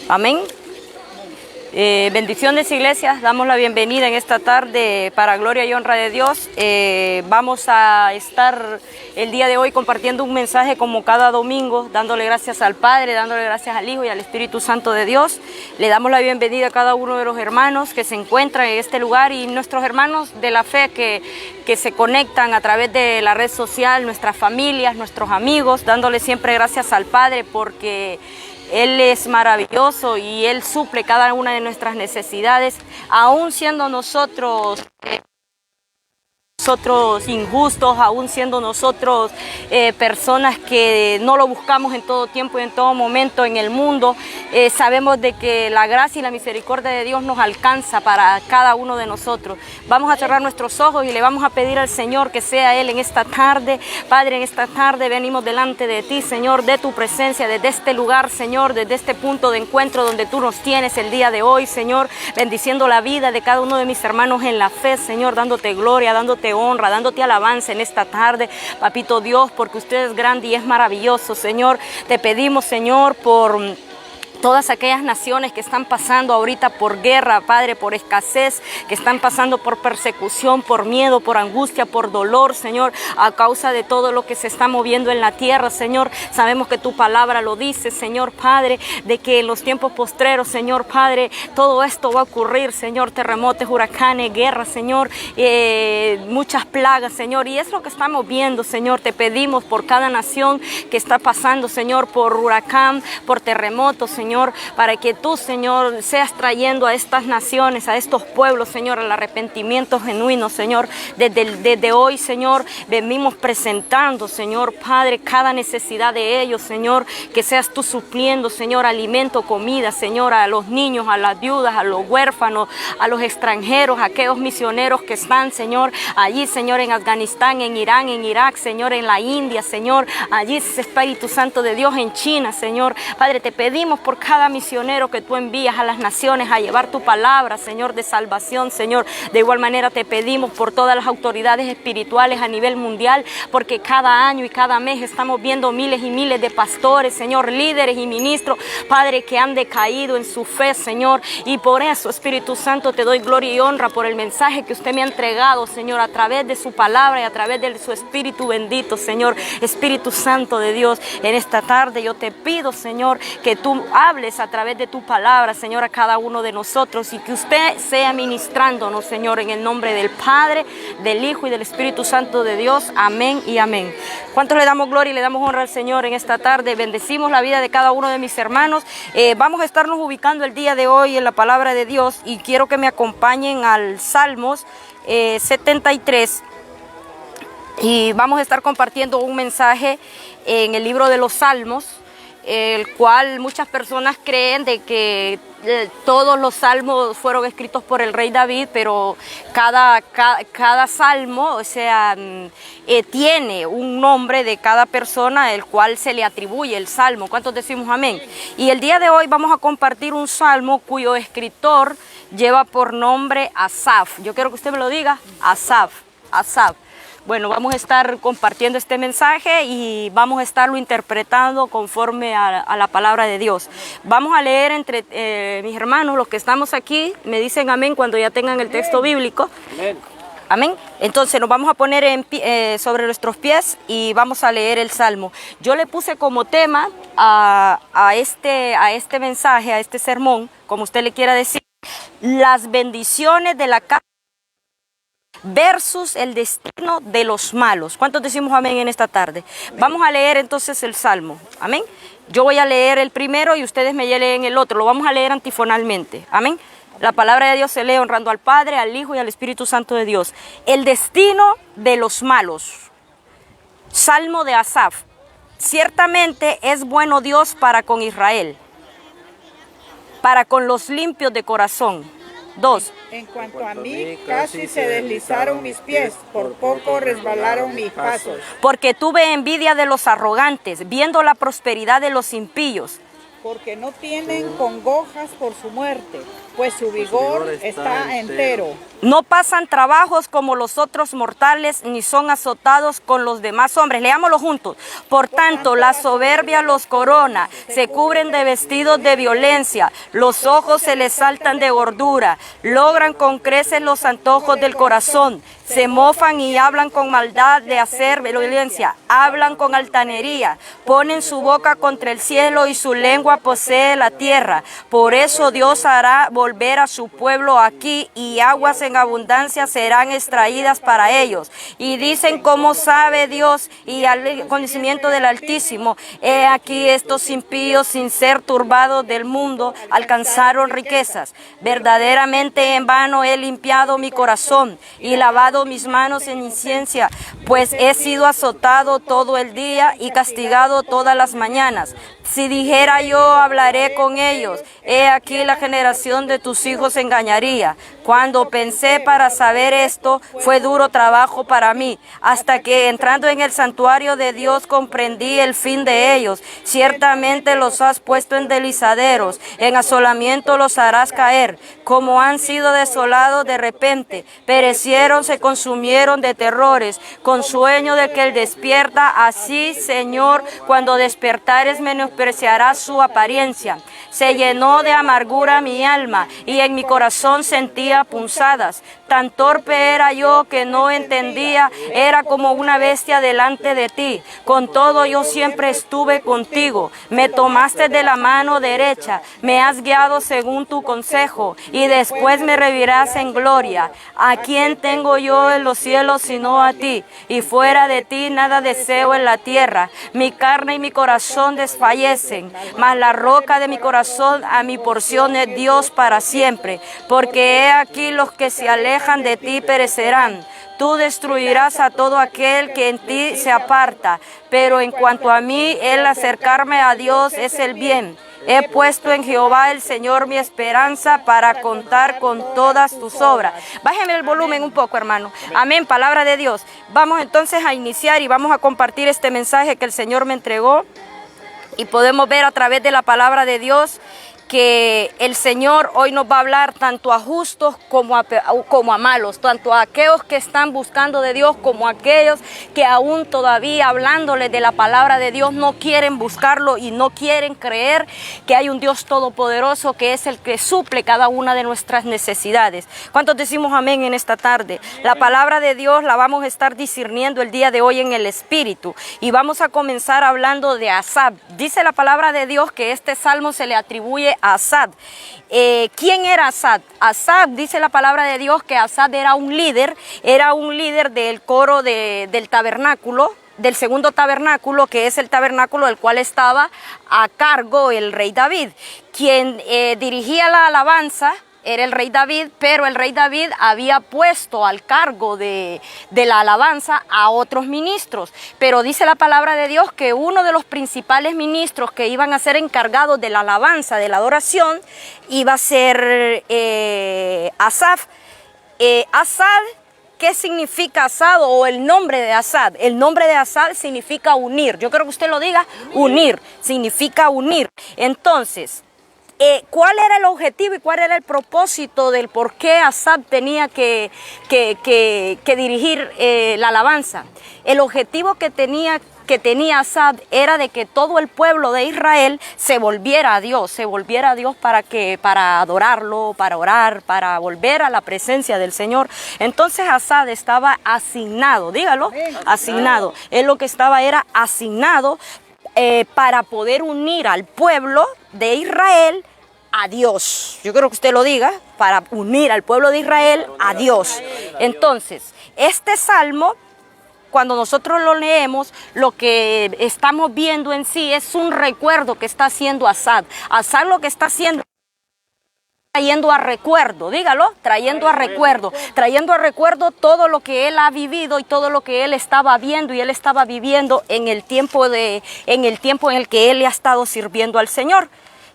Amén. Bendiciones, iglesias, damos la bienvenida en esta tarde para gloria y honra de Dios. Vamos a estar el día de hoy compartiendo un mensaje como cada domingo, dándole gracias al Padre, dándole gracias al Hijo y al Espíritu Santo de Dios. Le damos la bienvenida a cada uno de los hermanos que se encuentran en este lugar y nuestros hermanos de la fe que se conectan a través de la red social, nuestras familias, nuestros amigos, dándole siempre gracias al Padre porque Él es maravilloso y Él suple cada una de nuestras necesidades, aún siendo nosotros injustos, aún siendo nosotros personas que no lo buscamos en todo tiempo y en todo momento en el mundo. Sabemos de que la gracia y la misericordia de Dios nos alcanza para cada uno de nosotros. Vamos a cerrar nuestros ojos y le vamos a pedir al Señor que sea Él en esta tarde. Padre, en esta tarde venimos delante de ti, Señor, de tu presencia, desde este lugar, Señor, desde este punto de encuentro donde tú nos tienes el día de hoy, Señor, bendiciendo la vida de cada uno de mis hermanos en la fe, Señor, dándote gloria, dándote honra, dándote alabanza en esta tarde, Papito Dios, porque usted es grande y es maravilloso, Señor. Te pedimos, Señor, por todas aquellas naciones que están pasando ahorita por guerra, Padre, por escasez, que están pasando por persecución, por miedo, por angustia, por dolor, Señor, a causa de todo lo que se está moviendo en la tierra, Señor. Sabemos que tu palabra lo dice, Señor, Padre, de que en los tiempos postreros, Señor, Padre, todo esto va a ocurrir, Señor, terremotos, huracanes, guerras, Señor, muchas plagas, Señor, y es lo que estamos viendo, Señor. Te pedimos por cada nación que está pasando, Señor, por huracán, por terremotos, Señor, para que tú, Señor, seas trayendo a estas naciones, a estos pueblos, Señor, al arrepentimiento genuino, Señor. Desde hoy, Señor, venimos presentando, Señor, Padre, cada necesidad de ellos, Señor, que seas tú supliendo, Señor, alimento, comida, Señor, a los niños, a las viudas, a los huérfanos, a los extranjeros, a aquellos misioneros que están, Señor, allí, Señor, en Afganistán, en Irán, en Irak, Señor, en la India, Señor, allí, Espíritu Santo de Dios, en China, Señor. Padre, te pedimos por cada misionero que tú envías a las naciones a llevar tu palabra, Señor, de salvación, Señor. De igual manera te pedimos por todas las autoridades espirituales a nivel mundial, porque cada año y cada mes estamos viendo miles y miles de pastores, Señor, líderes y ministros, Padre, que han decaído en su fe, Señor. Y por eso, Espíritu Santo, te doy gloria y honra por el mensaje que usted me ha entregado, Señor, a través de su palabra y a través de su Espíritu bendito, Señor. Espíritu Santo de Dios, en esta tarde yo te pido, Señor, que tú hables a través de tu palabra, Señor, a cada uno de nosotros y que usted sea ministrándonos, Señor, en el nombre del Padre, del Hijo y del Espíritu Santo de Dios. Amén y amén. ¿Cuántos le damos gloria y le damos honra al Señor en esta tarde? Bendecimos la vida de cada uno de mis hermanos. Vamos a estarnos ubicando el día de hoy en la palabra de Dios y quiero que me acompañen al Salmos 73 y vamos a estar compartiendo un mensaje en el libro de los Salmos, el cual muchas personas creen de que todos los salmos fueron escritos por el rey David, pero cada salmo, o sea, tiene un nombre de cada persona, el cual se le atribuye el salmo. ¿Cuántos decimos amén? Y el día de hoy vamos a compartir un salmo cuyo escritor lleva por nombre Asaf. Yo quiero que usted me lo diga, Asaf, Asaf. Bueno, vamos a estar compartiendo este mensaje y vamos a estarlo interpretando conforme a la palabra de Dios. Vamos a leer entre mis hermanos, los que estamos aquí, me dicen amén cuando ya tengan el texto bíblico. Amén. Amén. Entonces nos vamos a poner sobre nuestros pies y vamos a leer el Salmo. Yo le puse como tema a este mensaje, a este sermón, como usted le quiera decir, las bendiciones de la casa versus el destino de los malos. ¿Cuántos decimos amén en esta tarde? Amén. Vamos a leer entonces el Salmo. Amén. Yo voy a leer el primero y ustedes me leen el otro. Lo vamos a leer antifonalmente. Amén. La palabra de Dios se lee honrando al Padre, al Hijo y al Espíritu Santo de Dios. El destino de los malos. Salmo de Asaf. Ciertamente es bueno Dios para con Israel, para con los limpios de corazón. 2. En cuanto a mí, casi se deslizaron mis pies, por poco resbalaron mis pasos. Porque tuve envidia de los arrogantes, viendo la prosperidad de los impíos. porque no tienen congojas por su muerte, pues su vigor está entero. No pasan trabajos como los otros mortales, ni son azotados con los demás hombres. Leámoslo juntos. Por tanto, la soberbia los corona, se cubren de vestidos de violencia, los ojos se les saltan de gordura, logran con creces los antojos del corazón. Se mofan y hablan con maldad de hacer violencia, hablan con altanería, ponen su boca contra el cielo y su lengua posee la tierra. Por eso Dios hará volver a su pueblo aquí y aguas en abundancia serán extraídas para ellos. Y dicen, ¿cómo sabe Dios? Y al conocimiento del Altísimo, he aquí estos impíos sin ser turbados del mundo alcanzaron riquezas. Verdaderamente en vano he limpiado mi corazón y lavado mis manos en inciencia, pues he sido azotado todo el día y castigado todas las mañanas. Si dijera yo, hablaré con ellos, he aquí la generación de tus hijos engañaría. Cuando pensé para saber esto, fue duro trabajo para mí, hasta que entrando en el santuario de Dios comprendí el fin de ellos. Ciertamente los has puesto en deslizaderos, en asolamiento los harás caer, como han sido desolados de repente, perecieron, se consumieron de terrores, con sueño de que él despierta, así, Señor, cuando despertares menospreciarás su apariencia. Se llenó de amargura mi alma, y en mi corazón sentía punzadas. Tan torpe era yo que no entendía, era como una bestia delante de ti. Con todo yo siempre estuve contigo, me tomaste de la mano derecha, me has guiado según tu consejo, y después me revirás en gloria. ¿A quién tengo yo en los cielos sino a ti? Y fuera de ti nada deseo en la tierra. Mi carne y mi corazón desfallecen, mas la roca de mi corazón a mi porción es Dios para siempre. Porque he aquí los que se alejan de ti perecerán. Tú destruirás a todo aquel que en ti se aparta. Pero en cuanto a mí, el acercarme a Dios es el bien. He puesto en Jehová el Señor mi esperanza para contar con todas tus obras. Bájeme el volumen un poco, hermano. Amén, palabra de Dios. Vamos entonces a iniciar y vamos a compartir este mensaje que el Señor me entregó. Y podemos ver a través de la palabra de Dios que el Señor hoy nos va a hablar tanto a justos como a malos, tanto a aquellos que están buscando de Dios como a aquellos que aún todavía hablándoles de la palabra de Dios no quieren buscarlo y no quieren creer que hay un Dios todopoderoso que es el que suple cada una de nuestras necesidades. ¿Cuántos decimos amén en esta tarde? La palabra de Dios la vamos a estar discerniendo el día de hoy en el Espíritu y vamos a comenzar hablando de Asaf. Dice la palabra de Dios que este salmo se le atribuye a Asaf. ¿Quién era Asaf? Asaf, dice la palabra de Dios que Asaf era un líder del coro del tabernáculo, del segundo tabernáculo, que es el tabernáculo del cual estaba a cargo el rey David. Quien dirigía la alabanza era el rey David, pero el rey David había puesto al cargo de la alabanza a otros ministros. Pero dice la palabra de Dios que uno de los principales ministros que iban a ser encargados de la alabanza, de la adoración, iba a ser Asaf. Asaf, ¿qué significa Asaf o el nombre de Asaf? El nombre de Asaf significa unir. Yo creo que usted lo diga, unir, significa unir. Entonces, ¿cuál era el objetivo y cuál era el propósito del por qué Asaf tenía que dirigir la alabanza? El objetivo que tenía Asaf era de que todo el pueblo de Israel se volviera a Dios para adorarlo, para orar, para volver a la presencia del Señor. Entonces Asaf estaba asignado, dígalo, asignado. Él lo que estaba era asignado para poder unir al pueblo de Israel a Dios. Yo creo que usted lo diga, para unir al pueblo de Israel a Dios. Entonces, este salmo, cuando nosotros lo leemos, lo que estamos viendo en sí es un recuerdo que está haciendo Asaf. Asaf lo que está haciendo trayendo a recuerdo, dígalo, trayendo a recuerdo todo lo que él ha vivido y todo lo que él estaba viendo y él estaba viviendo en el tiempo en el que él le ha estado sirviendo al Señor.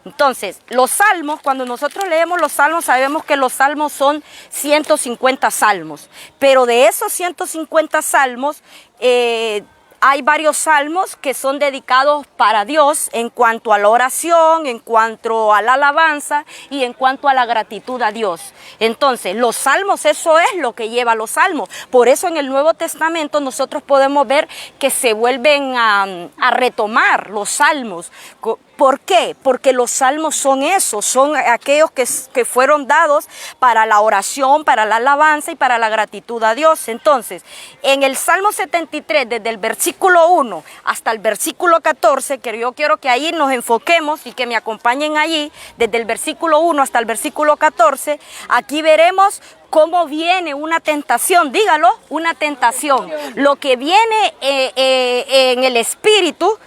Entonces, los salmos, cuando nosotros leemos los salmos, sabemos que los salmos son 150 salmos, pero de esos 150 salmos, hay varios salmos que son dedicados para Dios en cuanto a la oración, en cuanto a la alabanza y en cuanto a la gratitud a Dios. Entonces, los salmos, eso es lo que lleva los salmos. Por eso en el Nuevo Testamento nosotros podemos ver que se vuelven a retomar los salmos. ¿Por qué? Porque los salmos son eso, son aquellos que fueron dados para la oración, para la alabanza y para la gratitud a Dios. Entonces, en el Salmo 73, desde el versículo 1 hasta el versículo 14, que yo quiero que ahí nos enfoquemos y que me acompañen allí, desde el versículo 1 hasta el versículo 14, aquí veremos cómo viene una tentación, dígalo, una tentación. Lo que viene en el espíritu,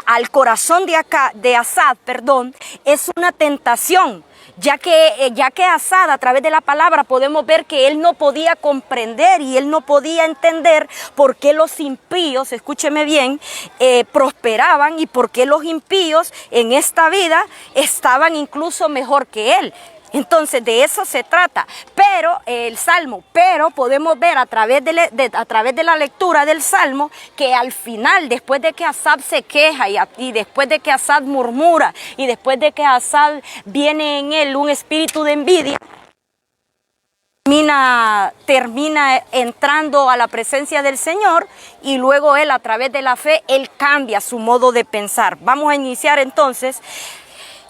al corazón de Asad, es una tentación, ya que Asad, a través de la palabra, podemos ver que él no podía comprender y él no podía entender por qué los impíos, escúcheme bien, prosperaban y por qué los impíos en esta vida estaban incluso mejor que él. Entonces de eso se trata, pero el Salmo, podemos ver a través de la lectura del Salmo que al final, después de que Asad se queja y después de que Asad murmura y después de que Asad viene en él un espíritu de envidia, termina entrando a la presencia del Señor y luego él, a través de la fe, él cambia su modo de pensar. Vamos a iniciar entonces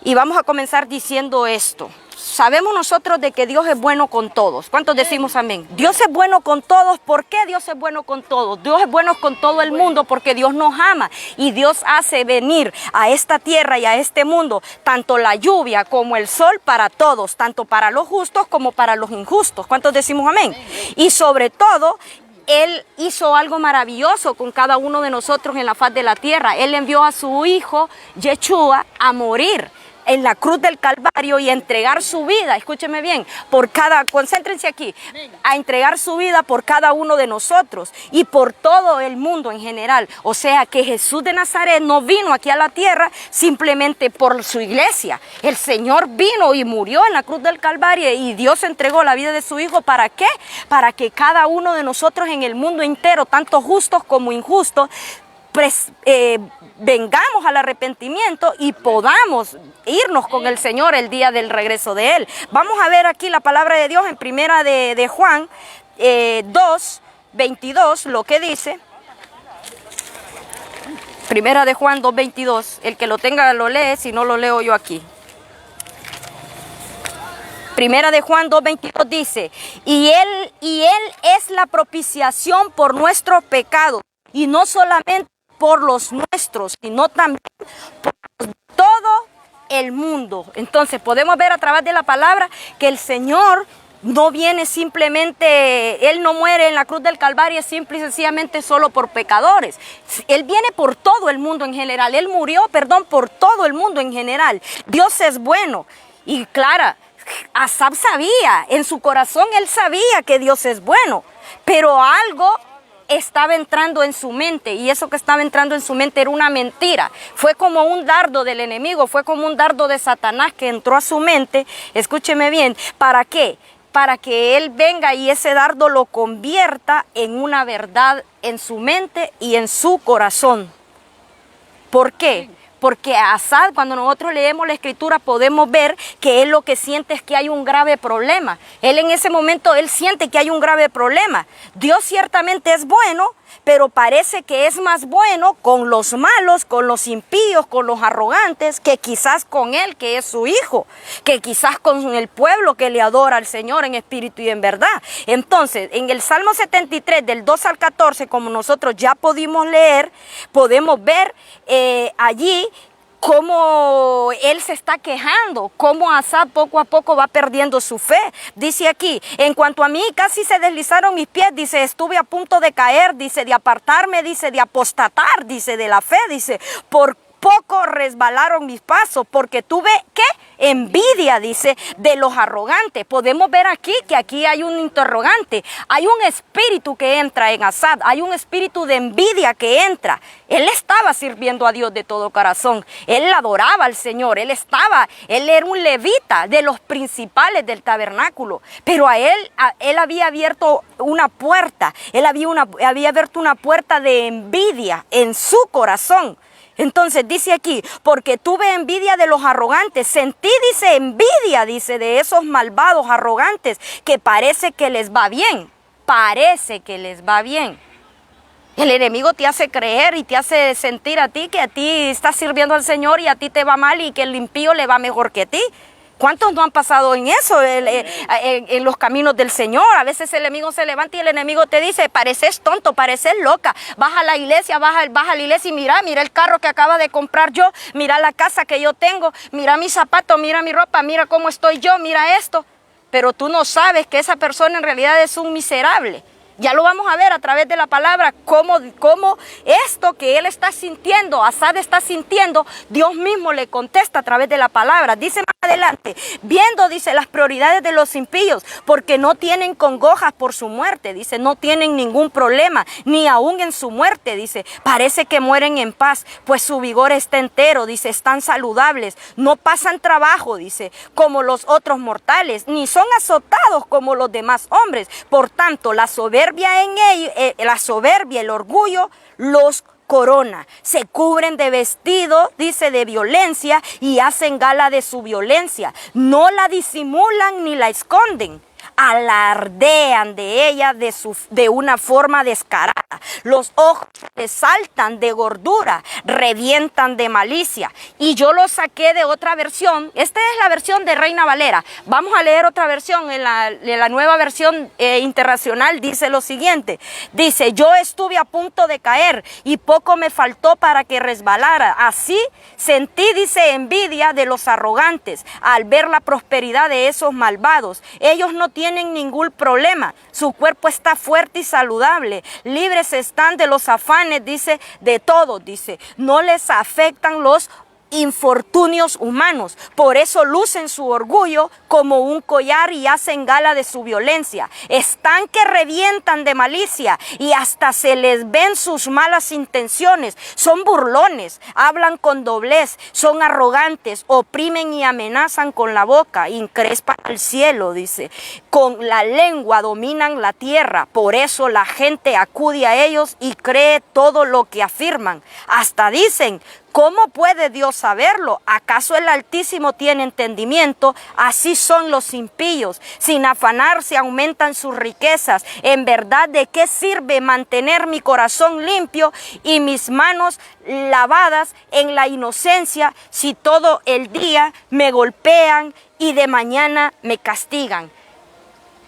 y vamos a comenzar diciendo esto. Sabemos nosotros de que Dios es bueno con todos. ¿Cuántos decimos amén? Dios es bueno con todos. ¿Por qué Dios es bueno con todos? Dios es bueno con todo el mundo porque Dios nos ama y Dios hace venir a esta tierra y a este mundo tanto la lluvia como el sol para todos, tanto para los justos como para los injustos. ¿Cuántos decimos amén? Y sobre todo, Él hizo algo maravilloso con cada uno de nosotros en la faz de la tierra. Él envió a su hijo Yeshua a morir en la cruz del Calvario y a entregar su vida, escúcheme bien, concéntrense aquí, a entregar su vida por cada uno de nosotros y por todo el mundo en general. O sea que Jesús de Nazaret no vino aquí a la tierra simplemente por su iglesia. El Señor vino y murió en la cruz del Calvario y Dios entregó la vida de su Hijo. ¿Para qué? Para que cada uno de nosotros en el mundo entero, tanto justos como injustos, vengamos al arrepentimiento y podamos irnos con el Señor el día del regreso de Él. Vamos a ver aquí la palabra de Dios en primera de Juan 2:22, lo que dice. Primera de Juan 2:22, el que lo tenga lo lee, si no lo leo yo aquí. Primera de Juan 2:22 dice, y él es la propiciación por nuestros pecados, y no solamente por los nuestros, sino también por todo el mundo. Entonces podemos ver a través de la palabra que el Señor no viene simplemente, Él no muere en la cruz del Calvario simple y sencillamente solo por pecadores. Él viene por todo el mundo en general. Él murió, por todo el mundo en general. Dios es bueno. Y claro, Asab sabía, en su corazón él sabía que Dios es bueno, pero algo estaba entrando en su mente, y eso que estaba entrando en su mente era una mentira. Fue como un dardo del enemigo, fue como un dardo de Satanás que entró a su mente. Escúcheme bien, ¿para qué? Para que él venga y ese dardo lo convierta en una verdad en su mente y en su corazón. ¿Por qué? Porque Asad, cuando nosotros leemos la escritura, podemos ver que él lo que siente es que hay un grave problema. Él en ese momento, él siente que hay un grave problema. Dios ciertamente es bueno, pero parece que es más bueno con los malos, con los impíos, con los arrogantes, que quizás con él, que es su hijo, que quizás con el pueblo que le adora al Señor en espíritu y en verdad. Entonces, en el Salmo 73, del 2 al 14, como nosotros ya pudimos leer, podemos ver allí cómo él se está quejando, cómo Asad poco a poco va perdiendo su fe. Dice aquí, en cuanto a mí casi se deslizaron mis pies, dice, estuve a punto de caer, dice, de apartarme, dice, de apostatar, dice, de la fe, dice, poco resbalaron mis pasos, porque tuve, ¿qué? Envidia, dice, de los arrogantes. Podemos ver aquí que aquí hay un interrogante. Hay un espíritu que entra en Asad, hay un espíritu de envidia que entra. Él estaba sirviendo a Dios de todo corazón. Él adoraba al Señor, él era un levita de los principales del tabernáculo. Pero él había abierto una puerta, él había abierto una puerta de envidia en su corazón. Entonces dice aquí, porque tuve envidia de los arrogantes, sentí, dice, envidia, dice, de esos malvados arrogantes, que parece que les va bien, parece que les va bien. El enemigo te hace creer y te hace sentir a ti que a ti estás sirviendo al Señor y a ti te va mal y que el impío le va mejor que a ti. ¿Cuántos no han pasado en eso, en los caminos del Señor? A veces el enemigo se levanta y el enemigo te dice, pareces tonto, pareces loca. Vas a la iglesia, vas a la iglesia y mira el carro que acaba de comprar yo, mira la casa que yo tengo, mira mis zapatos, mira mi ropa, mira cómo estoy yo, mira esto. Pero tú no sabes que esa persona en realidad es un miserable. Ya lo vamos a ver a través de la palabra, cómo esto que él está sintiendo, Asad está sintiendo, Dios mismo le contesta a través de la palabra. Dice más adelante, viendo, dice, las prioridades de los impíos, porque no tienen congojas por su muerte, dice, no tienen ningún problema, ni aún en su muerte, dice, parece que mueren en paz, pues su vigor está entero, dice, están saludables, no pasan trabajo, dice, como los otros mortales, ni son azotados como los demás hombres. Por tanto, la soberbia en ellos, la soberbia, el orgullo, los corona. Se cubren de vestido, dice, de violencia y hacen gala de su violencia. No la disimulan ni la esconden. Alardean de ella de una forma descarada. Los ojos les saltan de gordura, revientan de malicia. Y yo lo saqué de otra versión. Esta es la versión de Reina Valera. Vamos a leer otra versión. En la nueva versión internacional dice lo siguiente. Dice, yo estuve a punto de caer y poco me faltó para que resbalara. Así sentí, dice, envidia de los arrogantes al ver la prosperidad de esos malvados. Ellos no tienen ningún problema, su cuerpo está fuerte y saludable, libres están de los afanes, dice, de todos, dice, no les afectan los infortunios humanos, por eso lucen su orgullo como un collar y hacen gala de su violencia. Están que revientan de malicia y hasta se les ven sus malas intenciones. Son burlones, hablan con doblez, son arrogantes, oprimen y amenazan con la boca, increspan el cielo, dice. Con la lengua dominan la tierra, por eso la gente acude a ellos y cree todo lo que afirman. Hasta dicen, ¿cómo puede Dios saberlo? ¿Acaso el Altísimo tiene entendimiento? Así son los impíos. Sin afanarse aumentan sus riquezas. En verdad, ¿de qué sirve mantener mi corazón limpio y mis manos lavadas en la inocencia si todo el día me golpean y de mañana me castigan?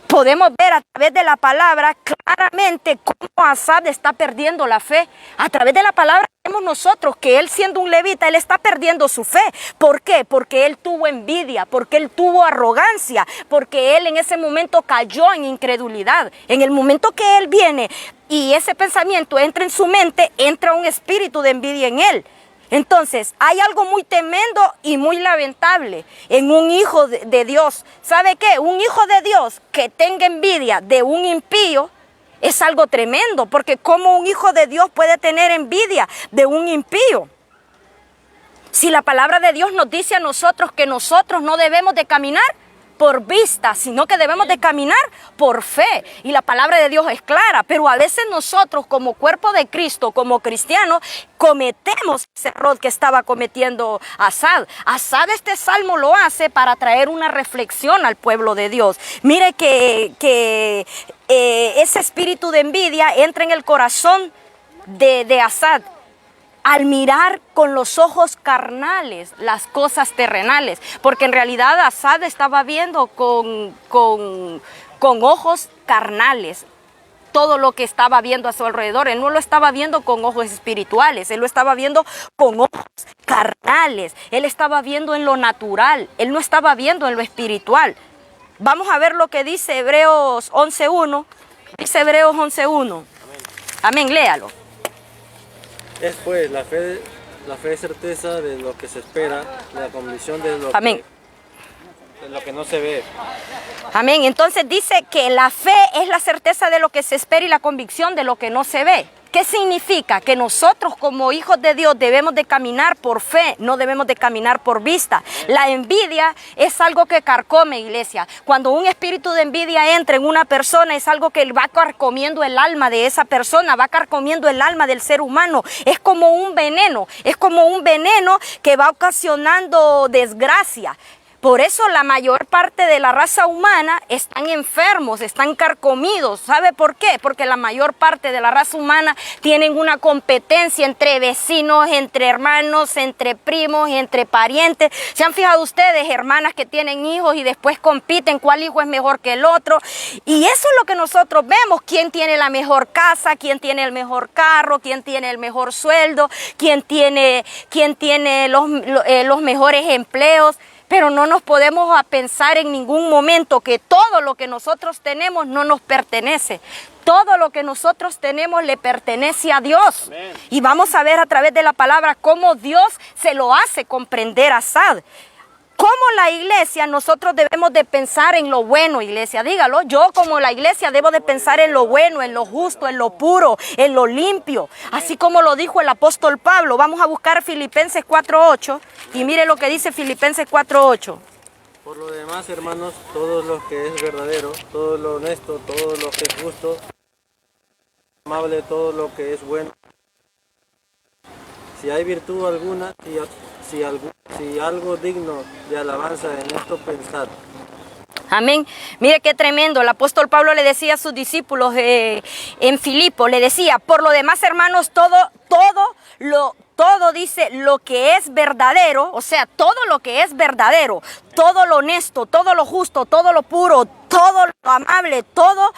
Podemos ver a través de la palabra claramente cómo Asad está perdiendo la fe. A través de la palabra vemos nosotros que él, siendo un levita, él está perdiendo su fe. ¿Por qué? Porque él tuvo envidia, porque él tuvo arrogancia, porque él en ese momento cayó en incredulidad. En el momento que él viene y ese pensamiento entra en su mente, entra un espíritu de envidia en él. Entonces, hay algo muy tremendo y muy lamentable en un hijo de Dios. ¿Sabe qué? Un hijo de Dios que tenga envidia de un impío es algo tremendo, porque ¿cómo un hijo de Dios puede tener envidia de un impío? Si la palabra de Dios nos dice a nosotros que nosotros no debemos de caminar por vista, sino que debemos de caminar por fe. Y la palabra de Dios es clara, pero a veces nosotros como cuerpo de Cristo, como cristianos, cometemos ese error que estaba cometiendo Asad. Asad este salmo lo hace para traer una reflexión al pueblo de Dios. Mire que ese espíritu de envidia entra en el corazón de Asad al mirar con los ojos carnales las cosas terrenales, porque en realidad Asad estaba viendo con ojos carnales todo lo que estaba viendo a su alrededor. Él no lo estaba viendo con ojos espirituales, él lo estaba viendo con ojos carnales, él estaba viendo en lo natural, él no estaba viendo en lo espiritual. Vamos a ver lo que dice Hebreos 11.1, dice Hebreos 11.1, amén, léalo. Es pues la fe La fe es certeza de lo que se espera, la convicción Amén. De lo que no se ve. Amén. Entonces dice que la fe es la certeza de lo que se espera y la convicción de lo que no se ve. ¿Qué significa? Que nosotros como hijos de Dios debemos de caminar por fe, no debemos de caminar por vista. La envidia es algo que carcome, iglesia. Cuando un espíritu de envidia entra en una persona, es algo que va carcomiendo el alma de esa persona, va carcomiendo el alma del ser humano. Es como un veneno que va ocasionando desgracia. Por eso la mayor parte de la raza humana están enfermos, están carcomidos. ¿Sabe por qué? Porque la mayor parte de la raza humana tienen una competencia entre vecinos, entre hermanos, entre primos, entre parientes. ¿Se han fijado ustedes, hermanas que tienen hijos y después compiten cuál hijo es mejor que el otro? Y eso es lo que nosotros vemos. ¿Quién tiene la mejor casa? ¿Quién tiene el mejor carro? ¿Quién tiene el mejor sueldo? ¿Quién tiene los mejores empleos? Pero no nos podemos pensar en ningún momento que todo lo que nosotros tenemos no nos pertenece. Todo lo que nosotros tenemos le pertenece a Dios. Amén. Y vamos a ver a través de la palabra cómo Dios se lo hace comprender a Asad. Como la iglesia, nosotros debemos de pensar en lo bueno, iglesia, dígalo. Yo como la iglesia debo de pensar en lo bueno, en lo justo, en lo puro, en lo limpio. Así como lo dijo el apóstol Pablo. Vamos a buscar Filipenses 4:8 y mire lo que dice Filipenses 4:8. Por lo demás, hermanos, todo lo que es verdadero, todo lo honesto, todo lo que es justo, amable, todo lo que es bueno. Si hay virtud alguna, si algo digno de alabanza, en esto pensad. Amén. Mire qué tremendo. El apóstol Pablo le decía a sus discípulos en Filipo, le decía, por lo demás, hermanos, todo dice lo que es verdadero, o sea, todo lo que es verdadero, todo lo honesto, todo lo justo, todo lo puro, todo lo amable, todo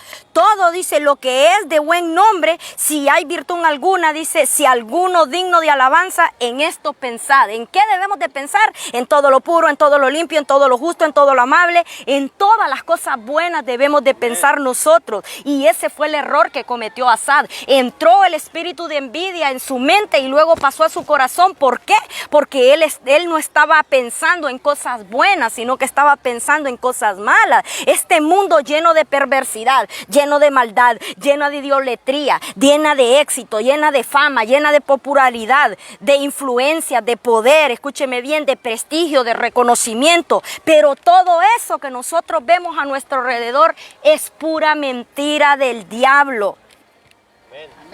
dice lo que es de buen nombre. Si hay virtud alguna, dice, si alguno digno de alabanza, en esto pensad. ¿En qué debemos de pensar? En todo lo puro, en todo lo limpio, en todo lo justo, en todo lo amable, en todas las cosas buenas debemos de pensar nosotros. Y ese fue el error que cometió Asad. Entró el espíritu de envidia en su mente y luego pasó a su corazón. ¿Por qué? Porque él no estaba pensando en cosas buenas, sino que estaba pensando en cosas malas. Este mundo lleno de perversidad, lleno de maldad, lleno de idolatría, llena de éxito, llena de fama, llena de popularidad, de influencia, de poder, escúcheme bien, de prestigio, de reconocimiento. Pero todo eso que nosotros vemos a nuestro alrededor es pura mentira del diablo.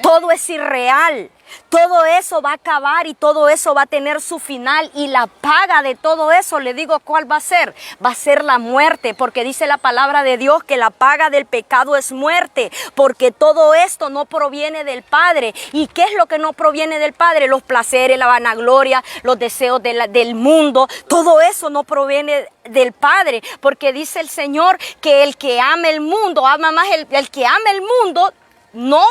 Todo es irreal. Todo eso va a acabar y todo eso va a tener su final, y la paga de todo eso, le digo cuál va a ser. Va a ser la muerte, porque dice la palabra de Dios que la paga del pecado es muerte, porque todo esto no proviene del Padre. ¿Y qué es lo que no proviene del Padre? Los placeres, la vanagloria, los deseos del mundo. Todo eso no proviene del Padre, porque dice el Señor que el que ama el mundo, ama más el que ama el mundo, no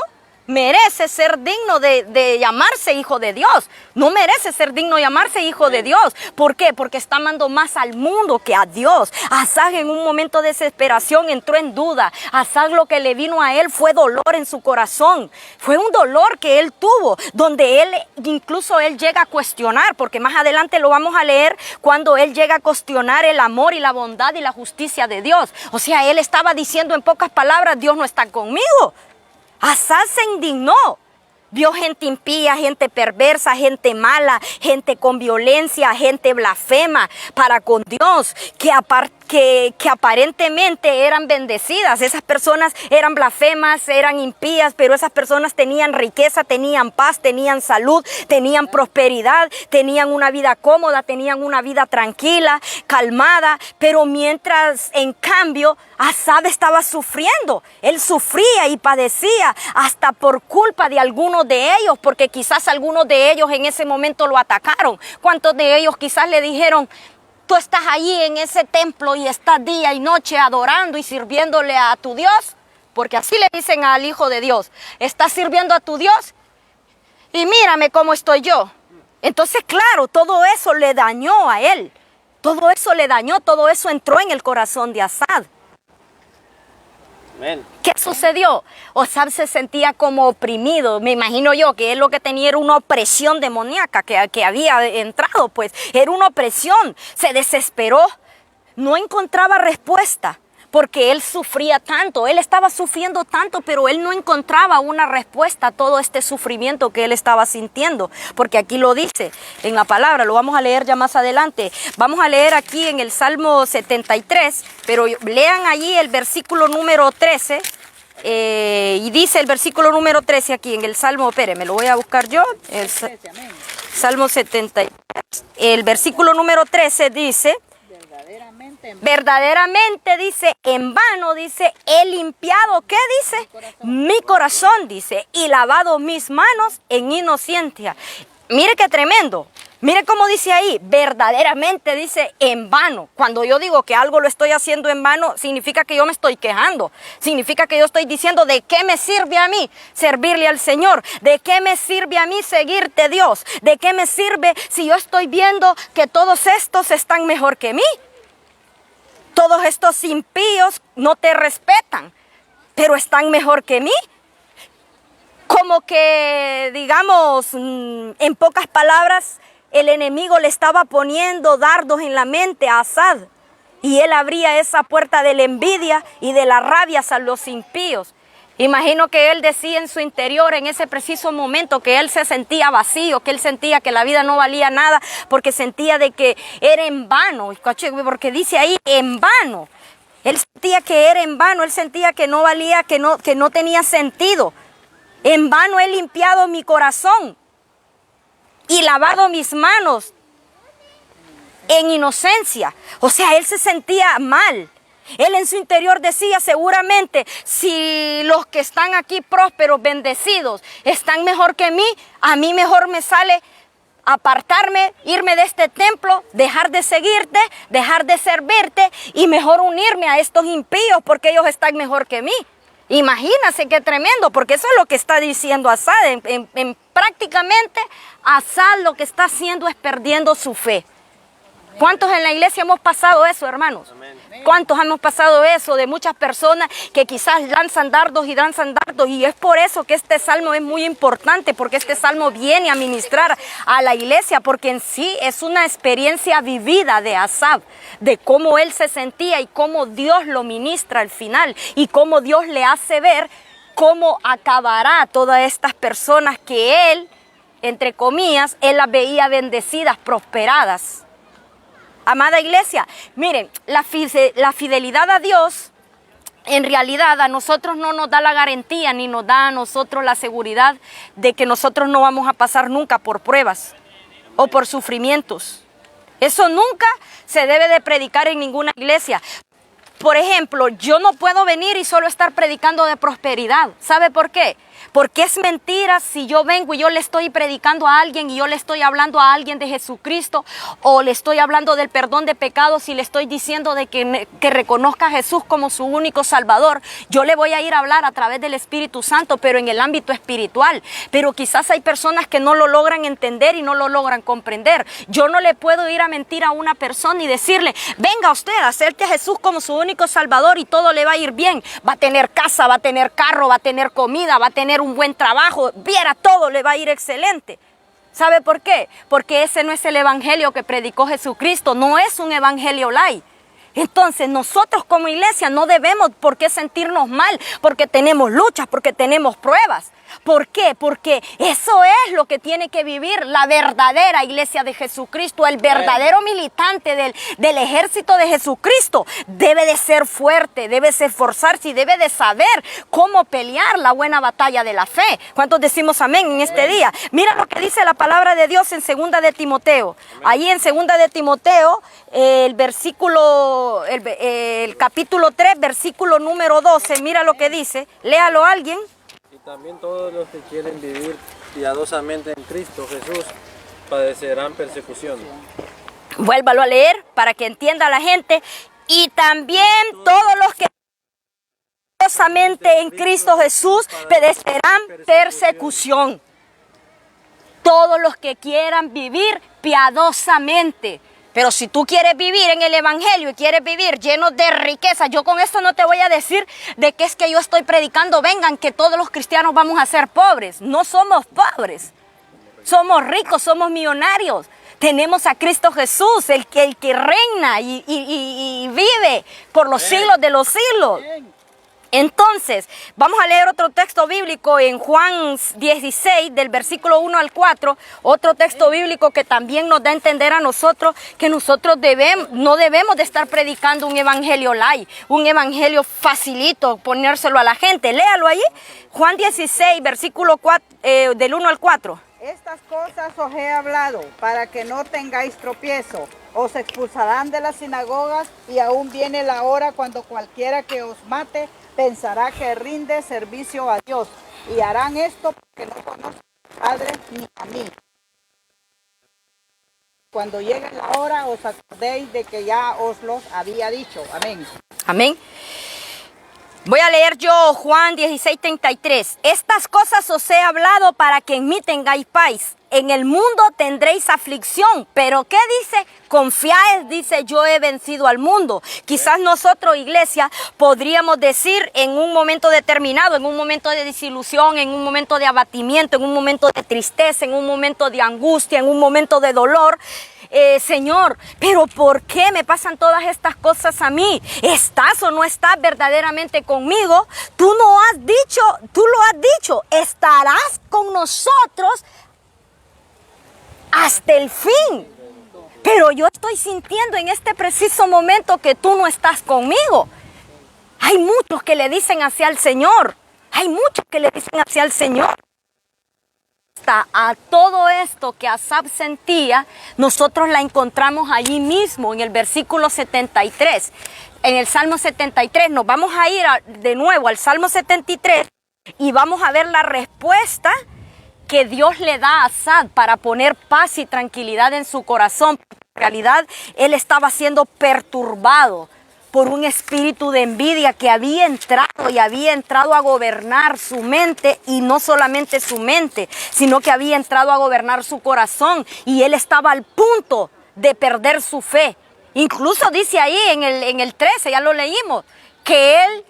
merece ser digno de llamarse hijo de Dios. No merece ser digno de llamarse hijo de Dios. ¿Por qué? Porque está amando más al mundo que a Dios. Asad, en un momento de desesperación, entró en duda. Asad, lo que le vino a él fue dolor en su corazón. Fue un dolor que él tuvo, donde incluso él llega a cuestionar, porque más adelante lo vamos a leer, cuando él llega a cuestionar el amor y la bondad y la justicia de Dios. O sea, él estaba diciendo en pocas palabras, Dios no está conmigo. Asad se indignó. Vio gente impía, gente perversa, gente mala, gente con violencia, gente blasfema para con Dios, que aparentemente eran bendecidas. Esas personas eran blasfemas, eran impías, pero esas personas tenían riqueza, tenían paz, tenían salud, tenían prosperidad, tenían una vida cómoda, tenían una vida tranquila, calmada. Pero mientras, en cambio, Asad estaba sufriendo. Él sufría y padecía hasta por culpa de algunos de ellos, porque quizás algunos de ellos en ese momento lo atacaron. ¿Cuántos de ellos quizás le dijeron: tú estás allí en ese templo y estás día y noche adorando y sirviéndole a tu Dios? Porque así le dicen al Hijo de Dios: estás sirviendo a tu Dios y mírame cómo estoy yo. Entonces, claro, todo eso le dañó a él. Todo eso le dañó, todo eso entró en el corazón de Asad. Amén. ¿Qué sucedió? Asab se sentía como oprimido. Me imagino yo que él lo que tenía era una opresión demoníaca que había entrado, pues era una opresión. Se desesperó, no encontraba respuesta porque él sufría tanto, él estaba sufriendo tanto, pero él no encontraba una respuesta a todo este sufrimiento que él estaba sintiendo, porque aquí lo dice en la palabra, lo vamos a leer ya más adelante. Vamos a leer aquí en el Salmo 73, pero lean allí el versículo número 13, y dice el versículo número 13 aquí en el Salmo, espérenme, lo voy a buscar yo, el Salmo 73, el versículo número 13 dice: verdaderamente dice, en vano, dice, he limpiado, ¿qué dice? Mi corazón, dice, y lavado mis manos en inocencia. Mire qué tremendo. Mire cómo dice ahí, verdaderamente dice en vano. Cuando yo digo que algo lo estoy haciendo en vano, significa que yo me estoy quejando. Significa que yo estoy diciendo, ¿de qué me sirve a mí servirle al Señor? ¿De qué me sirve a mí seguirte, Dios? ¿De qué me sirve si yo estoy viendo que todos estos están mejor que mí? Todos estos impíos no te respetan, pero están mejor que mí. Como que, digamos, en pocas palabras, el enemigo le estaba poniendo dardos en la mente a Asad. Y él abría esa puerta de la envidia y de la rabia a los impíos. Imagino que él decía en su interior en ese preciso momento que él se sentía vacío, que él sentía que la vida no valía nada porque sentía de que era en vano, porque dice ahí en vano. Él sentía que era en vano, él sentía que no valía, que no tenía sentido. En vano he limpiado mi corazón y lavado mis manos en inocencia. O sea, él se sentía mal. Él en su interior decía, seguramente, si los que están aquí prósperos, bendecidos, están mejor que mí, a mí mejor me sale apartarme, irme de este templo, dejar de seguirte, dejar de servirte y mejor unirme a estos impíos porque ellos están mejor que mí. Imagínense qué tremendo, porque eso es lo que está diciendo Asad. Prácticamente, Asad lo que está haciendo es perdiendo su fe. ¿Cuántos en la iglesia hemos pasado eso, hermanos? Amén. ¿Cuántos hemos pasado eso de muchas personas que quizás lanzan dardos? Y es por eso que este salmo es muy importante, porque este salmo viene a ministrar a la iglesia, porque en sí es una experiencia vivida de Asaf, de cómo él se sentía y cómo Dios lo ministra al final y cómo Dios le hace ver cómo acabará todas estas personas que él, entre comillas, él las veía bendecidas, prosperadas. Amada iglesia, miren, la fidelidad a Dios, en realidad a nosotros no nos da la garantía ni nos da a nosotros la seguridad de que nosotros no vamos a pasar nunca por pruebas o por sufrimientos. Eso nunca se debe de predicar en ninguna iglesia. Por ejemplo, yo no puedo venir y solo estar predicando de prosperidad. ¿Sabe por qué? Porque es mentira si yo vengo y yo le estoy predicando a alguien y yo le estoy hablando a alguien de Jesucristo o le estoy hablando del perdón de pecados y le estoy diciendo de que reconozca a Jesús como su único Salvador. Yo le voy a ir a hablar a través del Espíritu Santo, pero en el ámbito espiritual. Pero quizás hay personas que no lo logran entender y no lo logran comprender. Yo no le puedo ir a mentir a una persona y decirle, venga usted, acepte a Jesús como su único Salvador y todo le va a ir bien. Va a tener casa, va a tener carro, va a tener comida, va a tener un buen trabajo, viera todo, le va a ir excelente. ¿Sabe por qué? Porque ese no es el evangelio que predicó Jesucristo, no es un evangelio light. Entonces nosotros como iglesia no debemos por qué sentirnos mal, porque tenemos luchas, porque tenemos pruebas. ¿Por qué? Porque eso es lo que tiene que vivir la verdadera iglesia de Jesucristo, el verdadero militante del ejército de Jesucristo. Debe de ser fuerte, debe de esforzarse y debe de saber cómo pelear la buena batalla de la fe. ¿Cuántos decimos amén en este día? Mira lo que dice la palabra de Dios en 2 de Timoteo. Ahí en 2 de Timoteo, el capítulo 3, versículo número 12. Mira lo que dice. Léalo alguien. También todos los que quieren vivir piadosamente en Cristo Jesús padecerán persecución. Vuélvalo a leer para que entienda la gente. Y también todos los que piadosamente en Cristo Jesús padecerán persecución. Todos los que quieran vivir piadosamente. Pero si tú quieres vivir en el evangelio y quieres vivir lleno de riqueza, yo con esto no te voy a decir de que es que yo estoy predicando, vengan, que todos los cristianos vamos a ser pobres. No somos pobres, somos ricos, somos millonarios. Tenemos a Cristo Jesús, el que reina y vive por los siglos de los siglos. Entonces, vamos a leer otro texto bíblico en Juan 16, del versículo 1 al 4, otro texto bíblico que también nos da a entender a nosotros que nosotros no debemos de estar predicando un evangelio light, un evangelio facilito, ponérselo a la gente. Léalo ahí, Juan 16, versículo 4, del 1 al 4. Estas cosas os he hablado para que no tengáis tropiezo. Os expulsarán de las sinagogas y aún viene la hora cuando cualquiera que os mate pensará que rinde servicio a Dios. Y harán esto porque no conocen al Padre ni a mí. Cuando llegue la hora os acordéis de que ya os los había dicho. Amén. Amén. Voy a leer yo Juan 16:33. Estas cosas os he hablado para que en mí tengáis paz. En el mundo tendréis aflicción, pero ¿qué dice? Confiad, dice, yo he vencido al mundo. Quizás nosotros, iglesia, podríamos decir en un momento determinado, en un momento de desilusión, en un momento de abatimiento, en un momento de tristeza, en un momento de angustia, en un momento de dolor, Señor, pero ¿por qué me pasan todas estas cosas a mí? ¿Estás o no estás verdaderamente conmigo? Tú lo has dicho, estarás con nosotros hasta el fin. Pero yo estoy sintiendo en este preciso momento que tú no estás conmigo. Hay muchos que le dicen hacia el Señor. Hay muchos que le dicen hacia el Señor. A todo esto que Asaf sentía, nosotros la encontramos allí mismo en el versículo 73. En el Salmo 73 nos vamos a ir de nuevo al Salmo 73 y vamos a ver la respuesta que Dios le da a Asaf para poner paz y tranquilidad en su corazón. En realidad, él estaba siendo perturbado por un espíritu de envidia que había entrado a gobernar su mente, y no solamente su mente, sino que había entrado a gobernar su corazón, y él estaba al punto de perder su fe. Incluso dice ahí en el 13, ya lo leímos, que él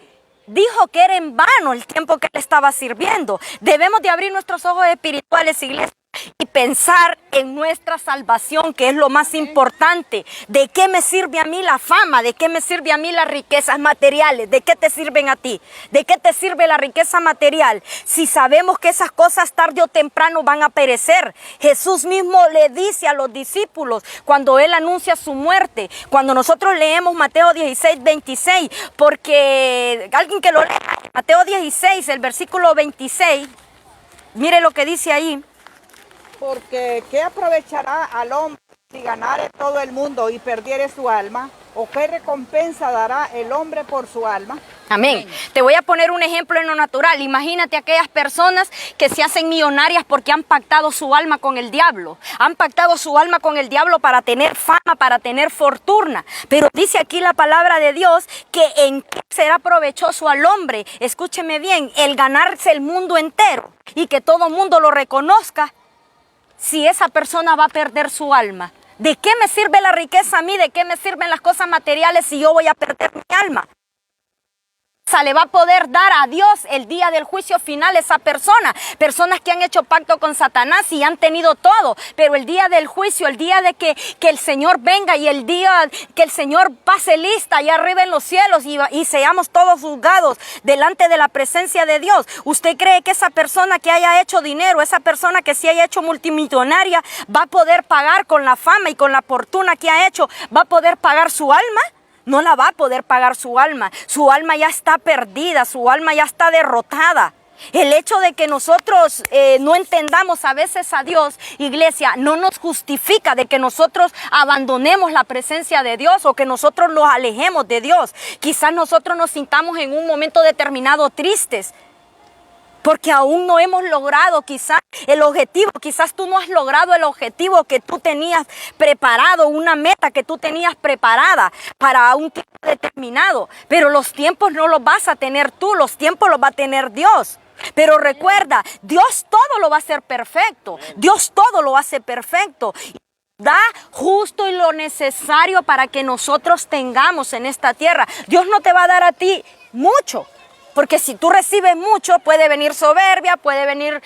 dijo que era en vano el tiempo que él estaba sirviendo. Debemos de abrir nuestros ojos espirituales, iglesia, y pensar en nuestra salvación, que es lo más importante. ¿De qué me sirve a mí la fama? ¿De qué me sirve a mí las riquezas materiales? ¿De qué te sirven a ti? ¿De qué te sirve la riqueza material si sabemos que esas cosas tarde o temprano van a perecer? Jesús mismo le dice a los discípulos cuando él anuncia su muerte, cuando nosotros leemos Mateo 16, 26, porque alguien que lo lea, Mateo 16, el versículo 26, mire lo que dice ahí. Porque ¿qué aprovechará al hombre si ganare todo el mundo y perdiere su alma? ¿O qué recompensa dará el hombre por su alma? Amén. Te voy a poner un ejemplo en lo natural. Imagínate aquellas personas que se hacen millonarias porque han pactado su alma con el diablo. Han pactado su alma con el diablo para tener fama, para tener fortuna. Pero dice aquí la palabra de Dios que en qué será provechoso al hombre. Escúcheme bien, el ganarse el mundo entero y que todo mundo lo reconozca, si esa persona va a perder su alma. ¿De qué me sirve la riqueza a mí? ¿De qué me sirven las cosas materiales si yo voy a perder mi alma? Le va a poder dar a Dios el día del juicio final esa persona. Personas que han hecho pacto con Satanás y han tenido todo, pero el día del juicio, el día de que el Señor venga y el día que el Señor pase lista allá arriba en los cielos y seamos todos juzgados delante de la presencia de Dios, ¿usted cree que esa persona que haya hecho dinero, esa persona que se haya hecho multimillonaria, va a poder pagar con la fama y con la fortuna que ha hecho, va a poder pagar su alma? No la va a poder pagar su alma. Su alma ya está perdida, su alma ya está derrotada. El hecho de que nosotros no entendamos a veces a Dios, iglesia, no nos justifica de que nosotros abandonemos la presencia de Dios o que nosotros nos alejemos de Dios. Quizás nosotros nos sintamos en un momento determinado tristes, porque aún no hemos logrado quizás el objetivo, quizás tú no has logrado el objetivo que tú tenías preparado, una meta que tú tenías preparada para un tiempo determinado, pero los tiempos no los vas a tener tú, los tiempos los va a tener Dios. Pero recuerda, Dios todo lo va a hacer perfecto, Dios todo lo hace perfecto. da justo y lo necesario para que nosotros tengamos en esta tierra. Dios no te va a dar a ti mucho, porque si tú recibes mucho, puede venir soberbia, puede venir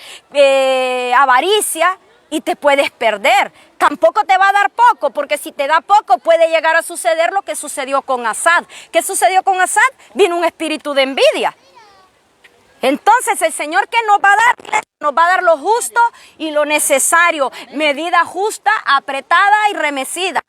avaricia y te puedes perder. Tampoco te va a dar poco, porque si te da poco puede llegar a suceder lo que sucedió con Asad. ¿Qué sucedió con Asad? Vino un espíritu de envidia. Entonces el Señor, ¿qué nos va a dar? Nos va a dar lo justo y lo necesario, medida justa, apretada y remecida.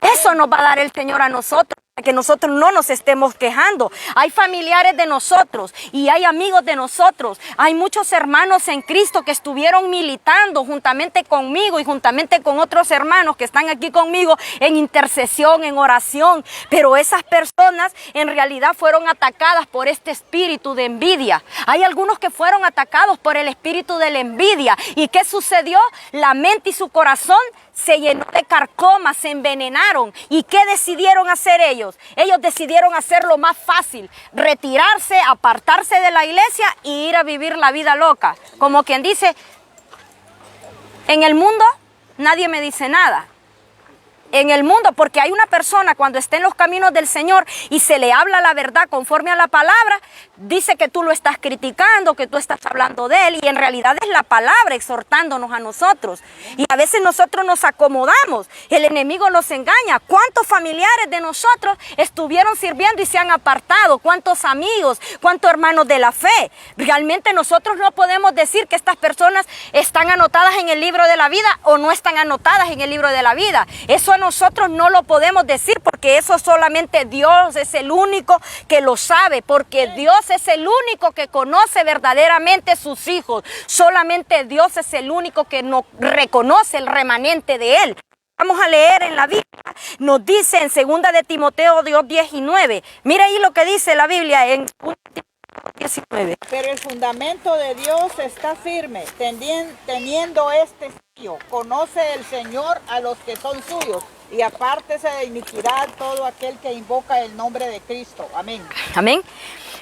Eso nos va a dar el Señor a nosotros, para que nosotros no nos estemos quejando. Hay familiares de nosotros y hay amigos de nosotros. Hay muchos hermanos en Cristo que estuvieron militando juntamente conmigo y juntamente con otros hermanos que están aquí conmigo en intercesión, en oración. Pero esas personas en realidad fueron atacadas por este espíritu de envidia. Hay algunos que fueron atacados por el espíritu de la envidia. ¿Y qué sucedió? La mente y su corazón se llenó de carcomas, se envenenaron. ¿Y qué decidieron hacer ellos? Ellos decidieron hacer lo más fácil, retirarse, apartarse de la iglesia y ir a vivir la vida loca. Como quien dice, en el mundo nadie me dice nada. En el mundo, porque hay una persona cuando está en los caminos del Señor y se le habla la verdad conforme a la palabra, dice que tú lo estás criticando, que tú estás hablando de él, y en realidad es la palabra exhortándonos a nosotros. Y a veces nosotros nos acomodamos, el enemigo nos engaña. ¿Cuántos familiares de nosotros estuvieron sirviendo y se han apartado? ¿Cuántos amigos? ¿Cuántos hermanos de la fe? Realmente nosotros no podemos decir que estas personas están anotadas en el libro de la vida o no están anotadas en el libro de la vida. Eso nosotros no lo podemos decir, porque eso solamente Dios es el único que lo sabe, porque Dios es el único que conoce verdaderamente sus hijos. Solamente Dios es el único que no reconoce el remanente de él. Vamos a leer en la Biblia, nos dice en 2 de Timoteo 2:19. Mira ahí lo que dice la Biblia en 19. Pero el fundamento de Dios está firme, teniendo este sello. Conoce el Señor a los que son suyos, y apártese de iniquidad todo aquel que invoca el nombre de Cristo. Amén. Amén.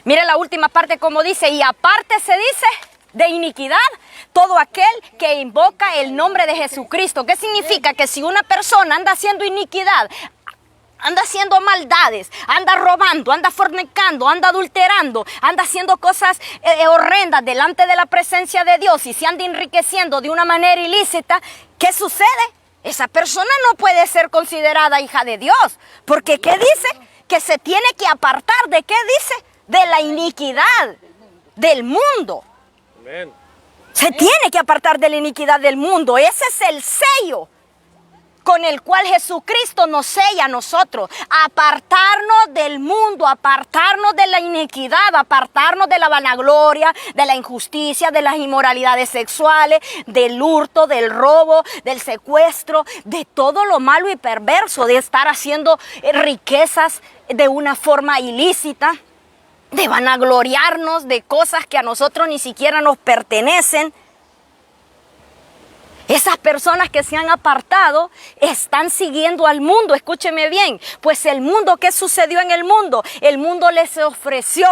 Mire la última parte como dice, y aparte se dice de iniquidad todo aquel que invoca el nombre de Jesucristo. ¿Qué significa? Que si una persona anda haciendo iniquidad, anda haciendo maldades, anda robando, anda fornicando, anda adulterando, anda haciendo cosas horrendas delante de la presencia de Dios y se anda enriqueciendo de una manera ilícita, ¿qué sucede? Esa persona no puede ser considerada hija de Dios, porque ¿qué dice? Que se tiene que apartar, ¿de qué dice? De la iniquidad del mundo. Amén. Se tiene que apartar de la iniquidad del mundo. Ese es el sello con el cual Jesucristo nos sella a nosotros. Apartarnos del mundo, apartarnos de la iniquidad, apartarnos de la vanagloria, de la injusticia, de las inmoralidades sexuales, del hurto, del robo, del secuestro, de todo lo malo y perverso, de estar haciendo riquezas de una forma ilícita, de vanagloriarnos de cosas que a nosotros ni siquiera nos pertenecen. Esas personas que se han apartado están siguiendo al mundo. Escúcheme bien, pues el mundo, ¿qué sucedió en el mundo? El mundo les ofreció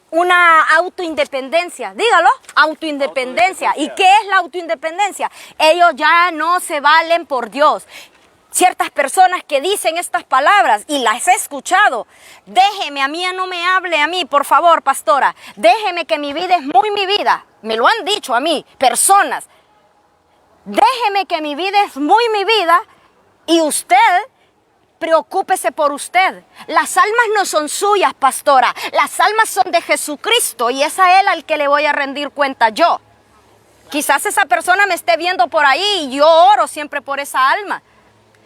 una autoindependencia. Dígalo, autoindependencia. ¿Y qué es la autoindependencia? Ellos ya no se valen por Dios. Ciertas personas que dicen estas palabras, y las he escuchado: déjeme, a mí no me hable a mí, por favor, pastora. Déjeme, que mi vida es muy mi vida. Me lo han dicho a mí, personas. Déjeme, que mi vida es muy mi vida, y usted preocúpese por usted. Las almas no son suyas, pastora. Las almas son de Jesucristo, y es a Él al que le voy a rendir cuenta yo. Quizás esa persona me esté viendo por ahí y yo oro siempre por esa alma.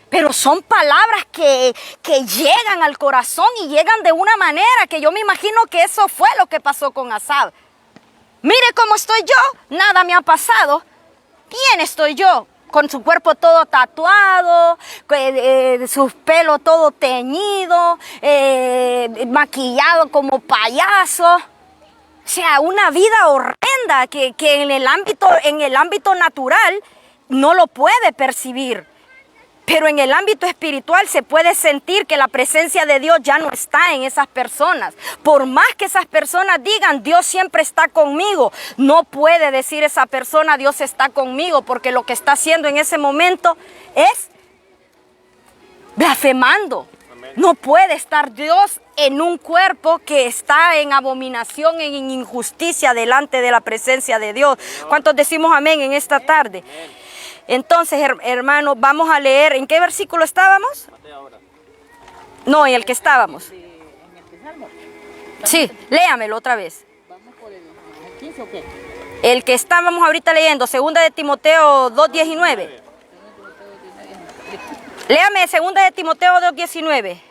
Pero son palabras que llegan al corazón y llegan de una manera que yo me imagino que eso fue lo que pasó con Asad. Mire cómo estoy yo, nada me ha pasado. Bien estoy yo, con su cuerpo todo tatuado, su pelo todo teñido, maquillado como payaso. O sea, una vida horrenda que en el ámbito natural no lo puede percibir. Pero en el ámbito espiritual se puede sentir que la presencia de Dios ya no está en esas personas. Por más que esas personas digan, Dios siempre está conmigo, no puede decir esa persona, Dios está conmigo, porque lo que está haciendo en ese momento es blasfemando. No puede estar Dios en un cuerpo que está en abominación, en injusticia delante de la presencia de Dios. ¿Cuántos decimos amén en esta tarde? Entonces, hermanos, vamos a leer. ¿En qué versículo estábamos? No, en el que estábamos. Sí, léamelo otra vez. El que estábamos ahorita leyendo, 2 de Timoteo 2:19. Léame 2 de Timoteo 2:19.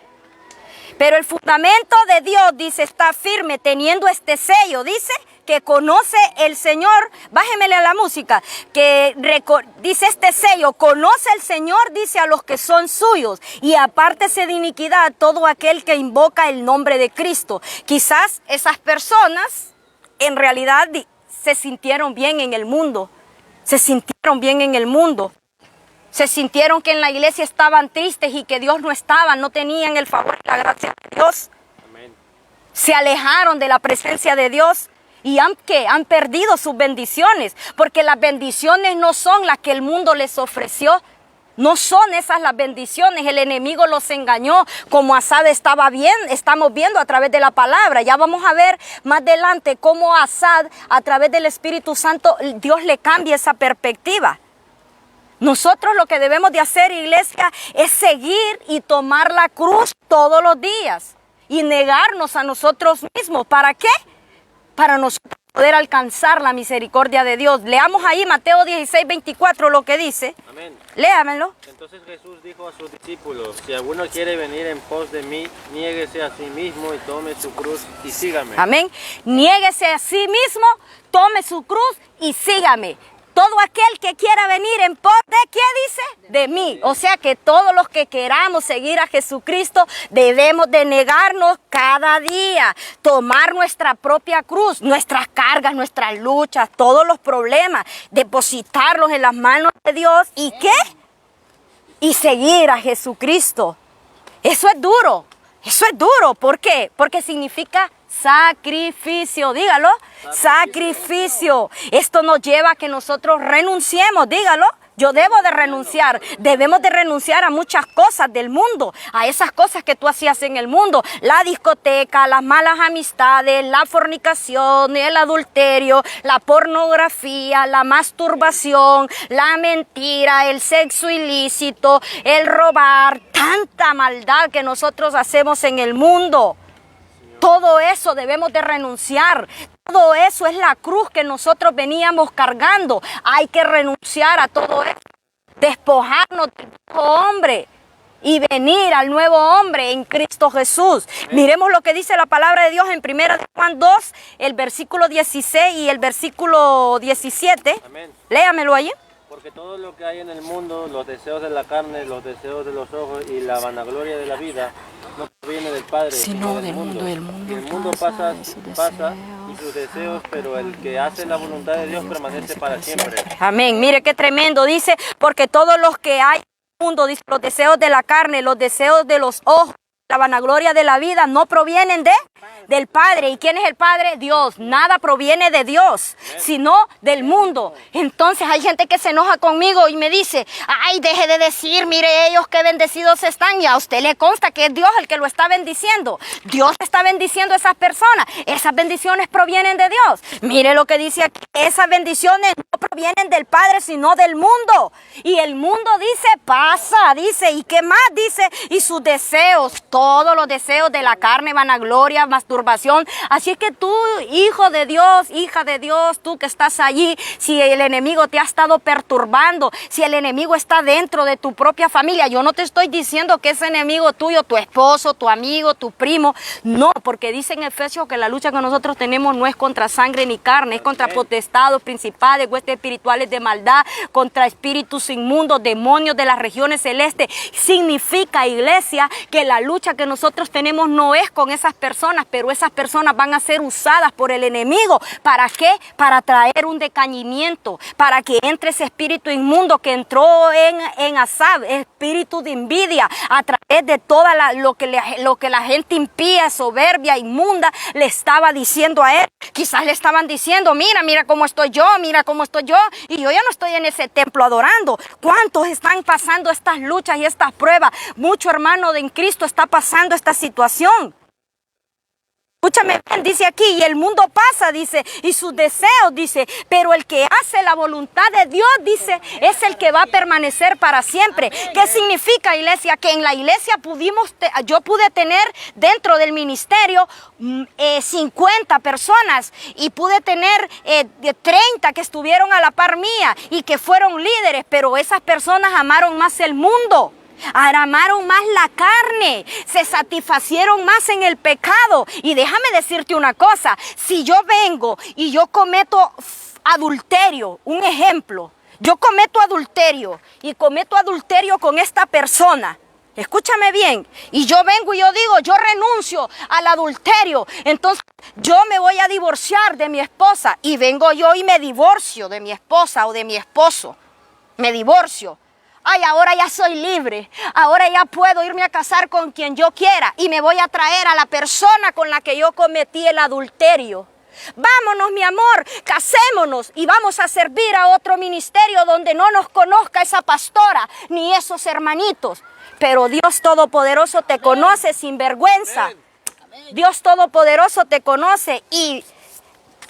Pero el fundamento de Dios, dice, está firme, teniendo este sello, dice, que conoce el Señor. Bájemele a la música. Que dice este sello, conoce el Señor, dice, a los que son suyos, y apártese de iniquidad todo aquel que invoca el nombre de Cristo. Quizás esas personas en realidad se sintieron bien en el mundo. Se sintieron bien en el mundo. Se sintieron que en la iglesia estaban tristes y que Dios no estaba, no tenían el favor y la gracia de Dios. Amén. Se alejaron de la presencia de Dios y han perdido sus bendiciones, porque las bendiciones no son las que el mundo les ofreció. No son esas las bendiciones, el enemigo los engañó, como Asad estaba bien, estamos viendo a través de la palabra. Ya vamos a ver más adelante cómo Asad, a través del Espíritu Santo, Dios le cambia esa perspectiva. Nosotros lo que debemos de hacer, iglesia, es seguir y tomar la cruz todos los días y negarnos a nosotros mismos. ¿Para qué? Para nosotros poder alcanzar la misericordia de Dios. Leamos ahí Mateo 16:24 lo que dice. Amén. Léamelo. Entonces Jesús dijo a sus discípulos, si alguno quiere venir en pos de mí, niéguese a sí mismo y tome su cruz y sígame. Amén. Niéguese a sí mismo, tome su cruz y sígame. Todo aquel que quiera venir en pos de, ¿qué dice? De mí. O sea que todos los que queramos seguir a Jesucristo debemos de negarnos cada día, tomar nuestra propia cruz, nuestras cargas, nuestras luchas, todos los problemas, depositarlos en las manos de Dios. ¿Y qué? Y seguir a Jesucristo. Eso es duro. Eso es duro. ¿Por qué? Porque significa sacrificio, dígalo, sacrificio. Esto nos lleva a que nosotros renunciemos, dígalo. Yo debo de renunciar, debemos de renunciar a muchas cosas del mundo, a esas cosas que tú hacías en el mundo, la discoteca, las malas amistades, la fornicación, el adulterio, la pornografía, la masturbación, la mentira, el sexo ilícito, el robar, tanta maldad que nosotros hacemos en el mundo. Todo eso debemos de renunciar. Todo eso es la cruz que nosotros veníamos cargando. Hay que renunciar a todo eso. Despojarnos del viejo hombre y venir al nuevo hombre en Cristo Jesús. Miremos lo que dice la palabra de Dios en 1 Juan 2, el versículo 16 y el versículo 17. Amén. Léamelo allí. Porque todo lo que hay en el mundo, los deseos de la carne, los deseos de los ojos y la vanagloria de la vida, no proviene del Padre, sino del mundo. El mundo pasa y sus deseos, pero el que hace la voluntad de Dios permanece para siempre. Amén. Mire qué tremendo. Dice, porque todos los que hay en el mundo, dice, los deseos de la carne, los deseos de los ojos, la vanagloria de la vida, no provienen del Padre. ¿Y quién es el Padre? Dios. Nada proviene de Dios, sino del mundo. Entonces hay gente que se enoja conmigo y me dice, ay, deje de decir, mire ellos qué bendecidos están. Y a usted le consta que es Dios el que lo está bendiciendo. Dios está bendiciendo a esas personas. Esas bendiciones provienen de Dios. Mire lo que dice aquí. Esas bendiciones no provienen del Padre, sino del mundo. Y el mundo dice, pasa, dice, ¿y qué más? Dice, y sus deseos, todos los deseos de la carne, vanagloria, masturbación. Así es que tú, hijo de Dios, hija de Dios, tú que estás allí, si el enemigo te ha estado perturbando, si el enemigo está dentro de tu propia familia, yo no te estoy diciendo que ese enemigo tuyo, tu esposo, tu amigo, tu primo, no, porque dice en Efesios que la lucha que nosotros tenemos no es contra sangre ni carne, es contra potestados, principales, huestes espirituales de maldad, contra espíritus inmundos, demonios de las regiones celestes. Significa, iglesia, que la lucha que nosotros tenemos no es con esas personas personas, pero esas personas van a ser usadas por el enemigo. ¿Para qué? Para traer un decaimiento, para que entre ese espíritu inmundo que entró en Asab, espíritu de envidia, a través de toda lo que la gente impía, soberbia, inmunda, le estaba diciendo a él. Quizás le estaban diciendo, mira cómo estoy yo, y yo ya no estoy en ese templo adorando. ¿Cuántos están pasando estas luchas y estas pruebas? Mucho hermano en Cristo está pasando esta situación. Escúchame bien, dice aquí, y el mundo pasa, dice, y sus deseos, dice, pero el que hace la voluntad de Dios, dice, es el que va a permanecer para siempre. ¿Qué significa, iglesia? Que en la iglesia yo pude tener dentro del ministerio 50 personas y pude tener 30 que estuvieron a la par mía y que fueron líderes, pero esas personas amaron más el mundo. Amaron más la carne, se satisfacieron más en el pecado. Y déjame decirte una cosa, si yo vengo y yo cometo adulterio, un ejemplo, yo cometo adulterio y cometo adulterio con esta persona, escúchame bien, y yo vengo y yo digo, yo renuncio al adulterio, entonces yo me voy a divorciar de mi esposa, y vengo yo y me divorcio de mi esposa o de mi esposo, me divorcio. Ay, ahora ya soy libre, ahora ya puedo irme a casar con quien yo quiera y me voy a traer a la persona con la que yo cometí el adulterio. Vámonos, mi amor, casémonos y vamos a servir a otro ministerio donde no nos conozca esa pastora ni esos hermanitos. Pero Dios Todopoderoso te conoce sin vergüenza. Dios Todopoderoso te conoce y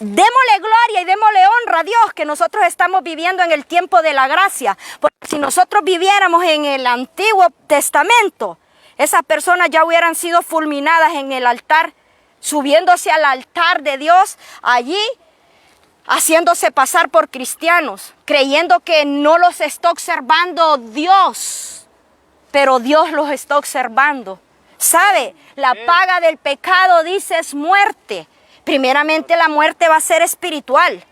démosle gloria y démosle honra a Dios que nosotros estamos viviendo en el tiempo de la gracia. Porque si nosotros viviéramos en el Antiguo Testamento, esas personas ya hubieran sido fulminadas en el altar, subiéndose al altar de Dios, allí haciéndose pasar por cristianos, creyendo que no los está observando Dios, pero Dios los está observando. ¿Sabe? La paga del pecado, dice, es muerte. Primeramente la muerte va a ser espiritual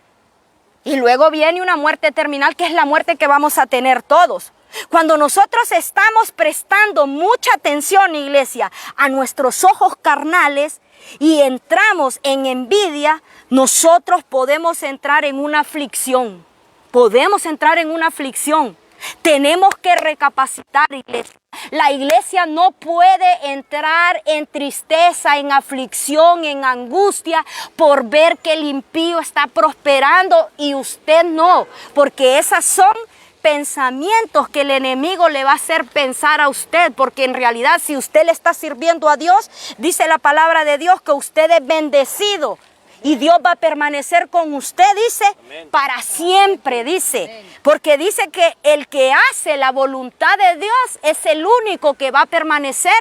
y luego viene una muerte terminal, que es la muerte que vamos a tener todos. Cuando nosotros estamos prestando mucha atención, iglesia, a nuestros ojos carnales y entramos en envidia, nosotros podemos entrar en una aflicción. Podemos entrar en una aflicción. Tenemos que recapacitar, iglesia. La iglesia no puede entrar en tristeza, en aflicción, en angustia por ver que el impío está prosperando y usted no, porque esas son pensamientos que el enemigo le va a hacer pensar a usted, porque en realidad si usted le está sirviendo a Dios, dice la palabra de Dios que usted es bendecido. Y Dios va a permanecer con usted, dice, para siempre, dice. Porque dice que el que hace la voluntad de Dios es el único que va a permanecer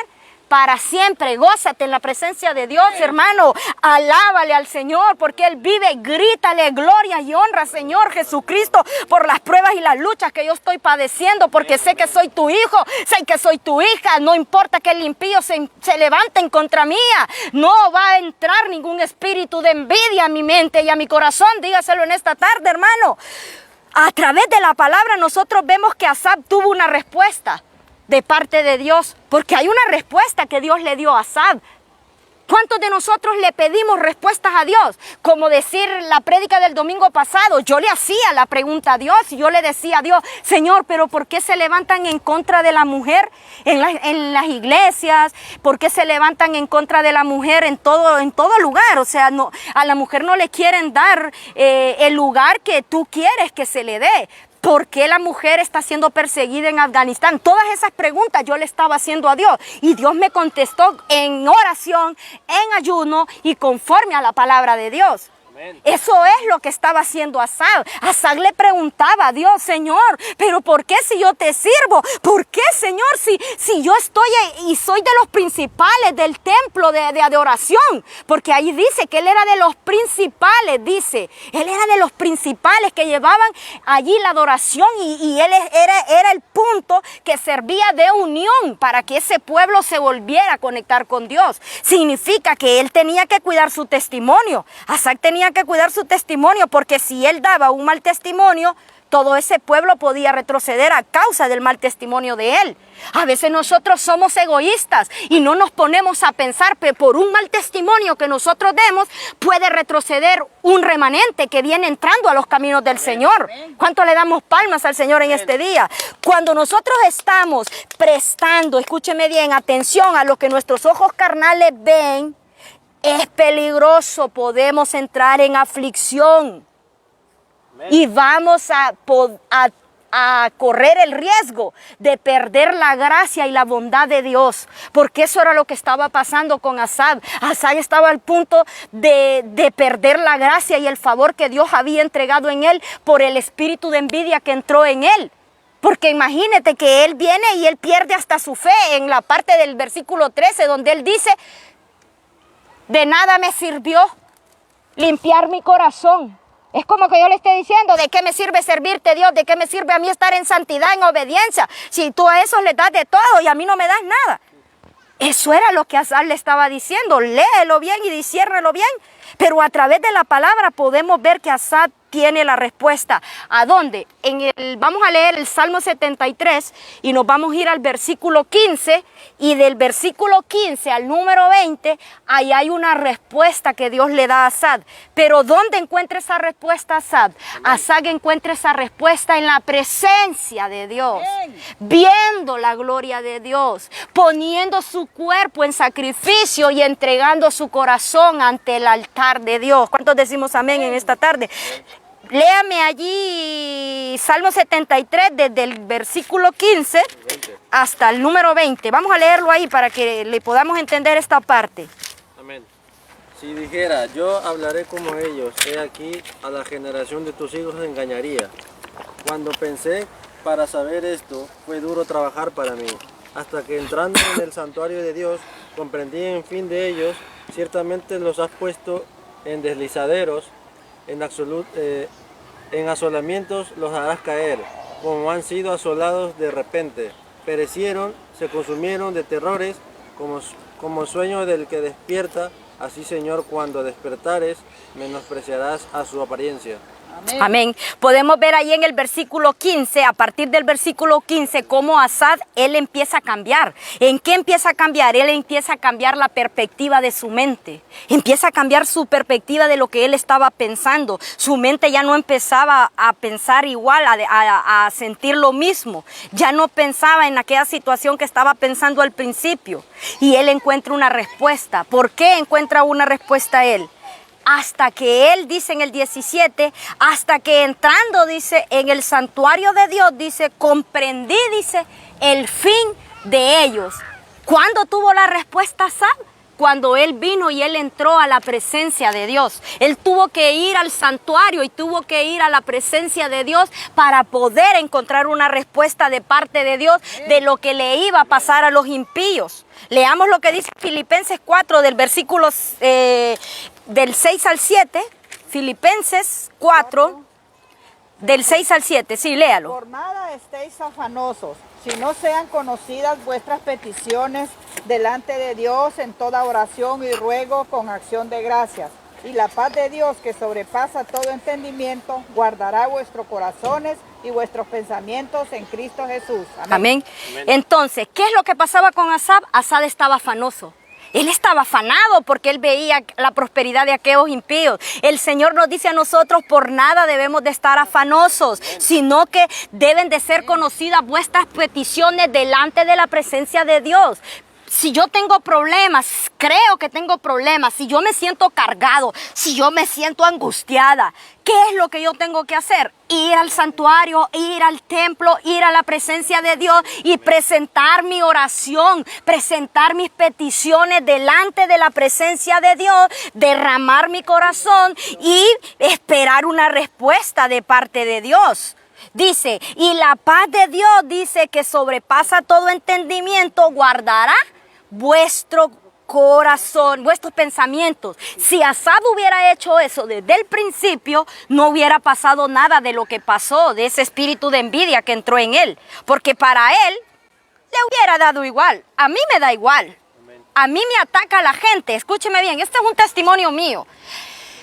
para siempre. Gózate en la presencia de Dios, hermano. Alábale al Señor porque Él vive. Grítale gloria y honra, Señor Jesucristo, por las pruebas y las luchas que yo estoy padeciendo, porque sé que soy tu hijo, sé que soy tu hija. No importa que el impío se levante en contra mía. No va a entrar ningún espíritu de envidia a mi mente y a mi corazón. Dígaselo en esta tarde, hermano. A través de la palabra nosotros vemos que Asab tuvo una respuesta de parte de Dios, porque hay una respuesta que Dios le dio a Asab. ¿Cuántos de nosotros le pedimos respuestas a Dios? Como decir la prédica del domingo pasado, yo le hacía la pregunta a Dios y yo le decía a Dios, Señor, pero ¿por qué se levantan en contra de la mujer en las iglesias? ¿Por qué se levantan en contra de la mujer en todo lugar? O sea, no, a la mujer no le quieren dar el lugar que tú quieres que se le dé. ¿Por qué la mujer está siendo perseguida en Afganistán? Todas esas preguntas yo le estaba haciendo a Dios. Y Dios me contestó en oración, en ayuno y conforme a la palabra de Dios. Eso es lo que estaba haciendo Asab. Asab le preguntaba a Dios, Señor, pero ¿por qué si yo te sirvo? ¿Por qué, Señor, si yo estoy y soy de los principales del templo de adoración? Porque ahí dice que él era de los principales, dice. Él era de los principales que llevaban allí la adoración y él era el punto que servía de unión para que ese pueblo se volviera a conectar con Dios. Significa que él tenía que cuidar su testimonio. Asab tenía que cuidar su testimonio, porque si él daba un mal testimonio, Todo ese pueblo podía retroceder a causa del mal testimonio de él. A veces nosotros somos egoístas y no nos ponemos a pensar que por un mal testimonio que nosotros demos puede retroceder un remanente que viene entrando a los caminos del Señor. ¿Cuánto le damos palmas al Señor en este día? Cuando nosotros estamos prestando, escúcheme bien, atención a lo que nuestros ojos carnales ven, es peligroso, podemos entrar en aflicción. Y vamos a correr el riesgo de perder la gracia y la bondad de Dios. Porque eso era lo que estaba pasando con Asab. Asab estaba al punto de perder la gracia y el favor que Dios había entregado en él por el espíritu de envidia que entró en él. Porque imagínate que él viene y él pierde hasta su fe en la parte del versículo 13 donde él dice: de nada me sirvió limpiar mi corazón. Es como que yo le esté diciendo: ¿de qué me sirve servirte, Dios? ¿De qué me sirve a mí estar en santidad, en obediencia? Si tú a esos les das de todo y a mí no me das nada. Eso era lo que Asab le estaba diciendo. Léelo bien y disciérnelo bien. Pero a través de la palabra podemos ver que Asab tiene la respuesta. ¿A dónde? Vamos a leer el Salmo 73 y nos vamos a ir al versículo 15. Y del versículo 15 al número 20, ahí hay una respuesta que Dios le da a Asab. Pero ¿dónde encuentra esa respuesta Asab? Asab encuentra esa respuesta en la presencia de Dios. Viendo la gloria de Dios. Poniendo su cuerpo en sacrificio y entregando su corazón ante el altar de Dios. ¿Cuántos decimos amén en esta tarde? Léame allí Salmo 73 desde el versículo 15 hasta el número 20. Vamos a leerlo ahí para que le podamos entender esta parte. Amén. Si dijera, yo hablaré como ellos, he aquí a la generación de tus hijos engañaría. Cuando pensé para saber esto, fue duro trabajar para mí. Hasta que entrando en el santuario de Dios, comprendí en fin de ellos, ciertamente los has puesto en deslizaderos, en asolamientos los harás caer, como han sido asolados de repente. Perecieron, se consumieron de terrores, como sueño del que despierta. Así, Señor, cuando despertares, menospreciarás a su apariencia. Amén. Amén. Podemos ver ahí en el versículo 15, a partir del versículo 15, cómo Asab, él empieza a cambiar. ¿En qué empieza a cambiar? Él empieza a cambiar la perspectiva de su mente. Empieza a cambiar su perspectiva de lo que él estaba pensando. Su mente ya no empezaba a pensar igual, a sentir lo mismo. Ya no pensaba en aquella situación que estaba pensando al principio. Y él encuentra una respuesta. ¿Por qué encuentra una respuesta él? Hasta que él, dice en el 17, hasta que entrando, dice, en el santuario de Dios, dice, comprendí, dice, el fin de ellos. ¿Cuándo tuvo la respuesta Asab? Cuando él vino y él entró a la presencia de Dios. Él tuvo que ir al santuario y tuvo que ir a la presencia de Dios para poder encontrar una respuesta de parte de Dios de lo que le iba a pasar a los impíos. Leamos lo que dice Filipenses 4 del versículo del 6 al 7. Filipenses 4 del 6 al 7. Sí, léalo. Por nada estéis afanosos, si no sean conocidas vuestras peticiones delante de Dios en toda oración y ruego con acción de gracias. Y la paz de Dios, que sobrepasa todo entendimiento, guardará vuestros corazones y vuestros pensamientos en Cristo Jesús. Amén. Amén. Entonces, ¿qué es lo que pasaba con Asab? Asab estaba afanoso. Él estaba afanado porque él veía la prosperidad de aquellos impíos. El Señor nos dice a nosotros, por nada debemos de estar afanosos, sino que deben de ser conocidas vuestras peticiones delante de la presencia de Dios. Si yo tengo problemas, creo que tengo problemas, si yo me siento cargado, si yo me siento angustiada, ¿qué es lo que yo tengo que hacer? Ir al santuario, ir al templo, ir a la presencia de Dios y presentar mi oración, presentar mis peticiones delante de la presencia de Dios, derramar mi corazón y esperar una respuesta de parte de Dios. Dice, y la paz de Dios, dice, que sobrepasa todo entendimiento, guardará vuestro corazón, vuestros pensamientos. Si Asab hubiera hecho eso desde el principio, no hubiera pasado nada de lo que pasó, de ese espíritu de envidia que entró en él. Porque para él, le hubiera dado igual. A mí me da igual. A mí me ataca la gente. Escúcheme bien, este es un testimonio mío.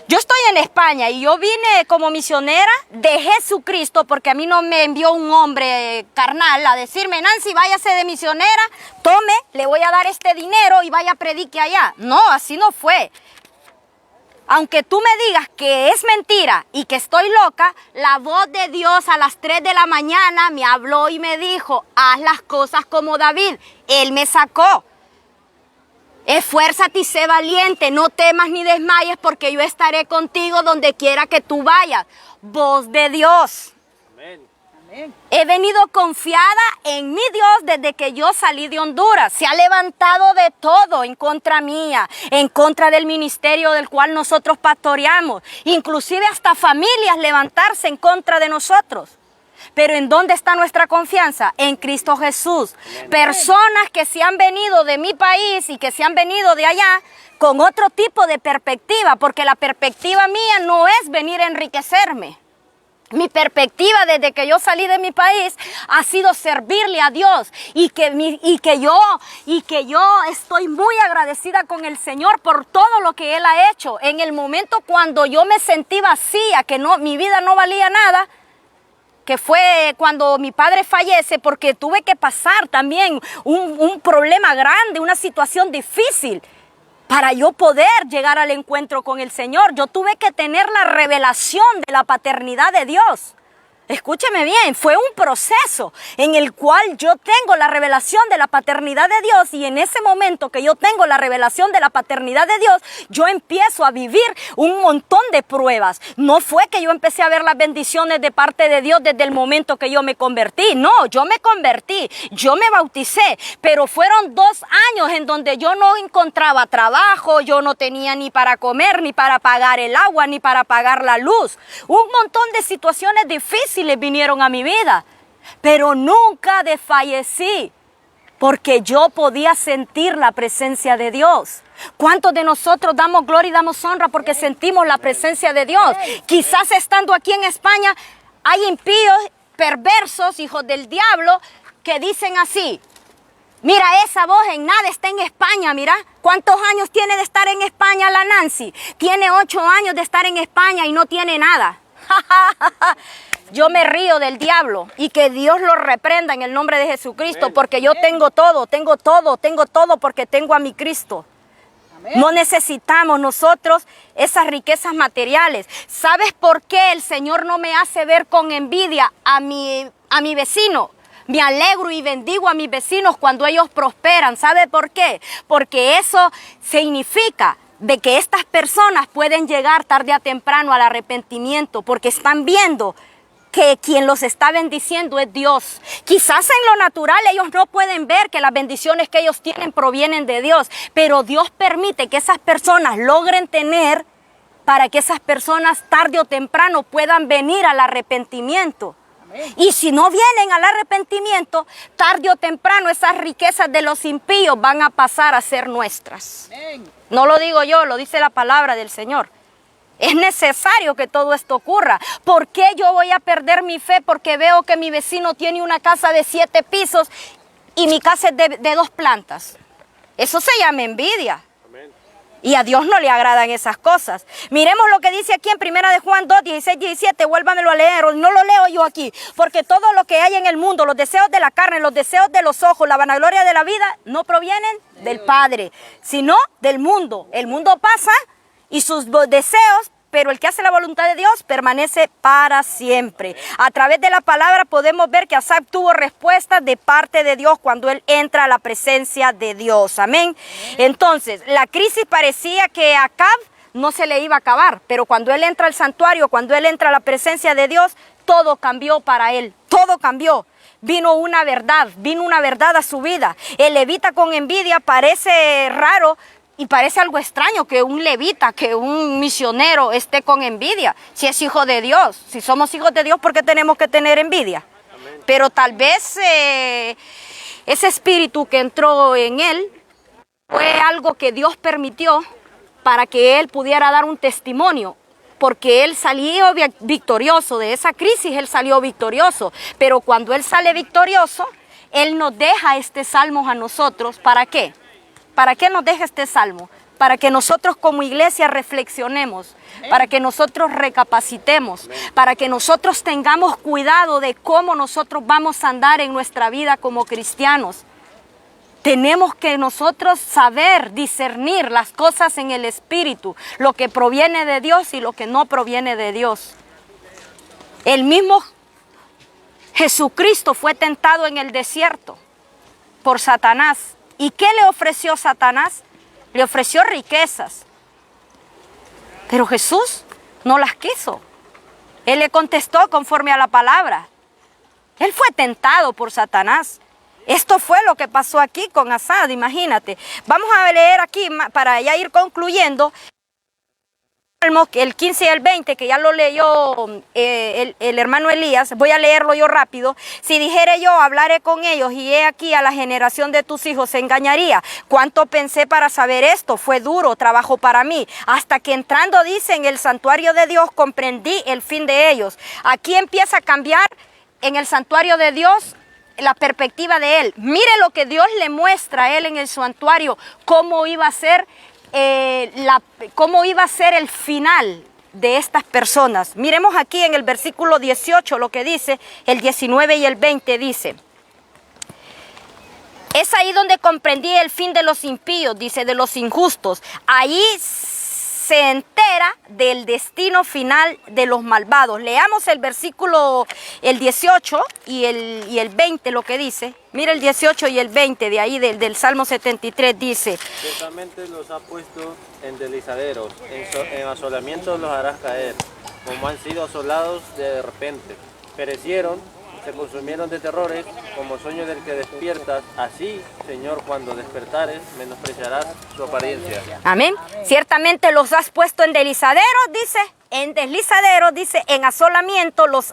Yo estoy en España y yo vine como misionera de Jesucristo porque a mí no me envió un hombre carnal a decirme, Nancy, váyase de misionera, tome, le voy a dar este dinero y vaya a predique allá. No, así no fue. Aunque tú me digas que es mentira y que estoy loca, la voz de Dios a las 3 de la mañana me habló y me dijo, haz las cosas como David. Él me sacó. Esfuérzate y sé valiente, no temas ni desmayes porque yo estaré contigo donde quiera que tú vayas. Voz de Dios. Amén. Amén. He venido confiada en mi Dios desde que yo salí de Honduras. Se ha levantado de todo en contra mía, en contra del ministerio del cual nosotros pastoreamos. Inclusive hasta familias levantarse en contra de nosotros. Pero ¿en dónde está nuestra confianza? En Cristo Jesús. Amén. Personas que se han venido de mi país y que se han venido de allá con otro tipo de perspectiva, porque la perspectiva mía no es venir a enriquecerme. Mi perspectiva desde que yo salí de mi país ha sido servirle a Dios y que yo estoy muy agradecida con el Señor por todo lo que Él ha hecho. En el momento cuando yo me sentí vacía, que mi vida no valía nada, que fue cuando mi padre fallece, porque tuve que pasar también un problema grande, una situación difícil, para yo poder llegar al encuentro con el Señor. Yo tuve que tener la revelación de la paternidad de Dios. Escúcheme bien, fue un proceso en el cual yo tengo la revelación de la paternidad de Dios y en ese momento que yo tengo la revelación de la paternidad de Dios, yo empiezo a vivir un montón de pruebas. No fue que yo empecé a ver las bendiciones de parte de Dios desde el momento que yo me convertí. No, yo me convertí, yo me bauticé, pero fueron 2 años en donde yo no encontraba trabajo, yo no tenía ni para comer, ni para pagar el agua, ni para pagar la luz. Un montón de situaciones difíciles vinieron a mi vida, pero nunca desfallecí porque yo podía sentir la presencia de Dios. ¿Cuántos de nosotros damos gloria y damos honra porque sentimos la presencia de Dios? Quizás estando aquí en España hay impíos, perversos, hijos del diablo, que dicen así: mira, esa voz en nada está en España, mira. ¿Cuántos años tiene de estar en España la Nancy? Tiene 8 años de estar en España y no tiene nada. Yo me río del diablo y que Dios lo reprenda en el nombre de Jesucristo, porque yo tengo todo porque tengo a mi Cristo. No necesitamos nosotros esas riquezas materiales. ¿Sabes por qué el Señor no me hace ver con envidia a mi vecino? Me alegro y bendigo a mis vecinos cuando ellos prosperan. ¿Sabe por qué? Porque eso significa de que estas personas pueden llegar tarde o temprano al arrepentimiento, porque están viendo que quien los está bendiciendo es Dios. Quizás en lo natural ellos no pueden ver que las bendiciones que ellos tienen provienen de Dios, pero Dios permite que esas personas logren tener para que esas personas tarde o temprano puedan venir al arrepentimiento. Amén. Y si no vienen al arrepentimiento, tarde o temprano esas riquezas de los impíos van a pasar a ser nuestras. Amén. No lo digo yo, lo dice la palabra del Señor. Es necesario que todo esto ocurra. ¿Por qué yo voy a perder mi fe? Porque veo que mi vecino tiene una casa de 7 pisos y mi casa es de 2 plantas. Eso se llama envidia. Amén. Y a Dios no le agradan esas cosas. Miremos lo que dice aquí en 1 de Juan 2, 16, 17. Vuélvamelo a leer, o no lo leo yo aquí. Porque todo lo que hay en el mundo, los deseos de la carne, los deseos de los ojos, la vanagloria de la vida, no provienen del Padre, sino del mundo. El mundo pasa y sus deseos, pero el que hace la voluntad de Dios permanece para siempre. A través de la palabra podemos ver que Asaf tuvo respuesta de parte de Dios cuando él entra a la presencia de Dios. Amén. Entonces, la crisis parecía que a Acab no se le iba a acabar, pero cuando él entra al santuario, cuando él entra a la presencia de Dios, todo cambió para él, todo cambió. Vino una verdad a su vida. El levita con envidia parece raro, y parece algo extraño que un levita, que un misionero esté con envidia. Si es hijo de Dios, si somos hijos de Dios, ¿por qué tenemos que tener envidia? Amén. Pero tal vez ese espíritu que entró en él fue algo que Dios permitió para que él pudiera dar un testimonio. Porque él salió victorioso de esa crisis, él salió victorioso. Pero cuando él sale victorioso, él nos deja este salmo a nosotros. ¿Para qué? ¿Para qué nos deja este salmo? para que nosotros como iglesia reflexionemos, para que nosotros recapacitemos, para que nosotros tengamos cuidado de cómo nosotros vamos a andar en nuestra vida como cristianos. Tenemos que nosotros saber discernir las cosas en el Espíritu, lo que proviene de Dios y lo que no proviene de Dios. El mismo Jesucristo fue tentado en el desierto por Satanás. ¿Y qué le ofreció Satanás? Le ofreció riquezas. Pero Jesús no las quiso. Él le contestó conforme a la palabra. Él fue tentado por Satanás. Esto fue lo que pasó aquí con Asad, imagínate. Vamos a leer aquí para ya ir concluyendo. El 15 y el 20, que ya lo leyó el hermano Elías, voy a leerlo yo rápido. Si dijere yo, hablaré con ellos, y he aquí a la generación de tus hijos se engañaría. Cuánto pensé para saber esto, fue duro trabajo para mí. Hasta que entrando, dice, en el santuario de Dios, comprendí el fin de ellos. Aquí empieza a cambiar en el santuario de Dios la perspectiva de él. Mire lo que Dios le muestra a él en el santuario, cómo iba a ser el final de estas personas. Miremos aquí en el versículo 18 lo que dice, el 19 y el 20 dice: es ahí donde comprendí el fin de los impíos, dice, de los injustos. Ahí se entera del destino final de los malvados. Leamos el versículo, el 18 y el 20, lo que dice. Mira el 18 y el 20 de ahí del Salmo 73, dice: ciertamente los ha puesto en deslizaderos, en asolamientos los harás caer, como han sido asolados de repente. Perecieron, se consumieron de terrores, como sueño del que despiertas. Así, Señor, cuando despertares, menospreciarás su apariencia. Amén. Ciertamente los has puesto en deslizaderos, dice. En deslizaderos, dice, en asolamiento los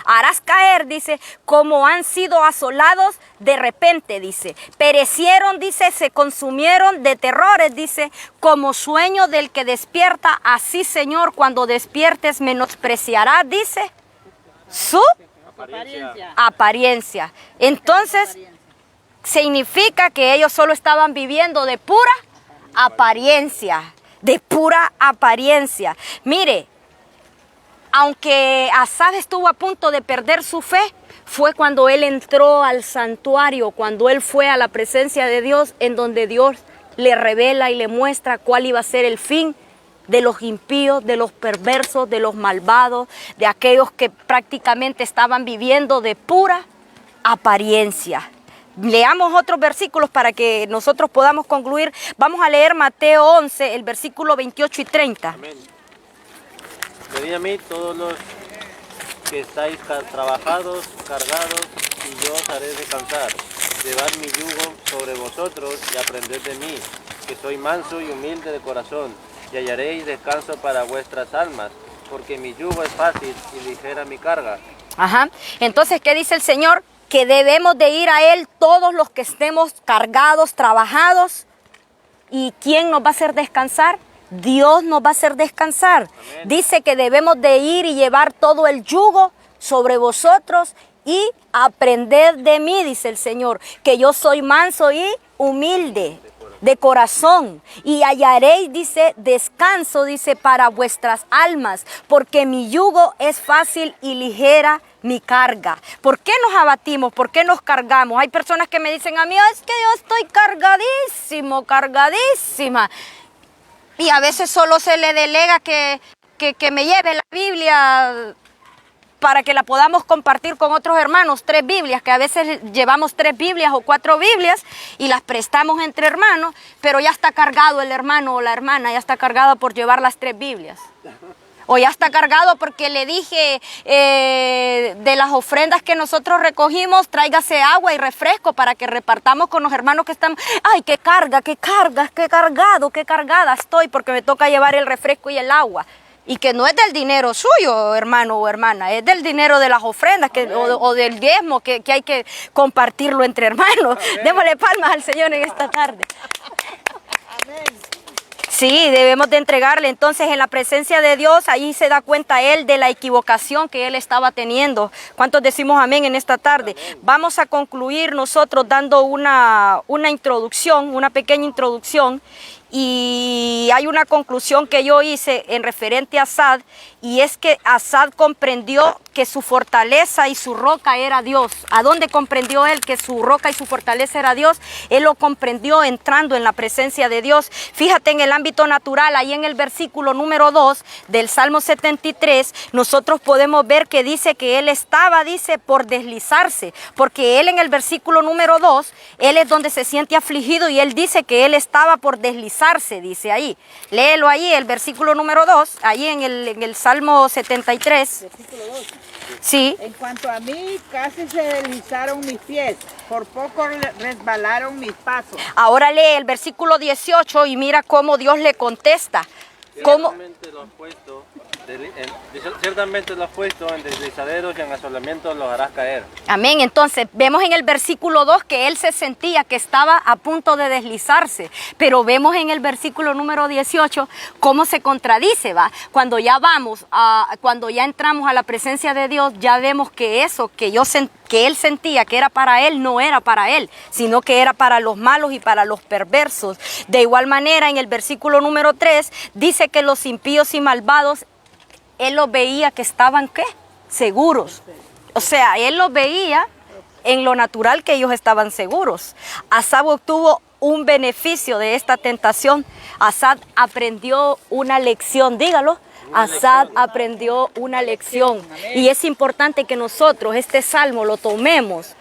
harás caer, dice, como han sido asolados de repente, dice. Perecieron, dice, se consumieron de terrores, dice, como sueño del que despierta. Así, Señor, cuando despiertes, menospreciarás, dice, su apariencia. Entonces, significa que ellos solo estaban viviendo de pura apariencia. De pura apariencia. Mire, aunque Asad estuvo a punto de perder su fe, fue cuando él entró al santuario, cuando él fue a la presencia de Dios, en donde Dios le revela y le muestra cuál iba a ser el fin de los impíos, de los perversos, de los malvados, de aquellos que prácticamente estaban viviendo de pura apariencia. Leamos otros versículos para que nosotros podamos concluir. Vamos a leer Mateo 11, el versículo 28 y 30. Amén. Venid a mí todos los que estáis trabajados, cargados, y yo os haré descansar. Llevad mi yugo sobre vosotros y aprended de mí, que soy manso y humilde de corazón, y hallaréis descanso para vuestras almas, porque mi yugo es fácil y ligera mi carga. Ajá. Entonces, ¿qué dice el Señor? Que debemos de ir a Él todos los que estemos cargados, trabajados. ¿Y quién nos va a hacer descansar? Dios nos va a hacer descansar. Amén. Dice que debemos de ir y llevar todo el yugo sobre vosotros y aprender de mí, dice el Señor, que yo soy manso y humilde de corazón, y hallaréis, dice, descanso, dice, para vuestras almas, porque mi yugo es fácil y ligera mi carga. ¿Por qué nos abatimos? ¿Por qué nos cargamos? Hay personas que me dicen a mí, es que yo estoy cargadísimo, cargadísima, y a veces solo se le delega que me lleve la Biblia para que la podamos compartir con otros hermanos, 3 Biblias, que a veces llevamos 3 Biblias o 4 Biblias y las prestamos entre hermanos, pero ya está cargado el hermano o la hermana, ya está cargado por llevar las 3 Biblias. O ya está cargado porque le dije de las ofrendas que nosotros recogimos, tráigase agua y refresco para que repartamos con los hermanos que están. ¡Ay, qué carga, qué cargas, qué cargado, qué cargada estoy! Porque me toca llevar el refresco y el agua. Y que no es del dinero suyo, hermano o hermana, es del dinero de las ofrendas o del diezmo que hay que compartirlo entre hermanos. Amén. Démosle palmas al Señor en esta tarde. Amén. Sí, debemos de entregarle. Entonces, en la presencia de Dios, ahí se da cuenta Él de la equivocación que Él estaba teniendo. ¿Cuántos decimos amén en esta tarde? Amén. Vamos a concluir nosotros dando una introducción, una pequeña introducción. Y hay una conclusión que yo hice en referente a Asad, y es que Asad comprendió que su fortaleza y su roca era Dios. ¿A dónde comprendió él que su roca y su fortaleza era Dios? Él lo comprendió entrando en la presencia de Dios. Fíjate en el ámbito natural, ahí en el versículo número 2 del Salmo 73, nosotros podemos ver que dice que él estaba, dice, por deslizarse, porque él en el versículo número 2, él es donde se siente afligido y él dice que él estaba por deslizarse, dice ahí. Léelo ahí, el versículo número 2, ahí en el Salmo 73. Versículo 2. Sí. En cuanto a mí, casi se deslizaron mis pies, por poco resbalaron mis pasos. Ahora lee el versículo 18 y mira cómo Dios le contesta. ¿Cómo? Ciertamente lo has puesto en deslizaderos y en asolamientos los harás caer. Amén. Entonces vemos en el versículo 2 que él se sentía que estaba a punto de deslizarse, pero vemos en el versículo número 18 cómo se contradice, ¿va? Cuando ya cuando ya entramos a la presencia de Dios, ya vemos que eso que él sentía que era para él, no era para él, sino que era para los malos y para los perversos. De igual manera, en el versículo número 3 dice que los impíos y malvados, él los veía que estaban, ¿qué? Seguros. O sea, él los veía en lo natural que ellos estaban seguros. Asad obtuvo un beneficio de esta tentación. Asad aprendió una lección, dígalo. Asad aprendió una lección. Y es importante que nosotros este salmo lo tomemos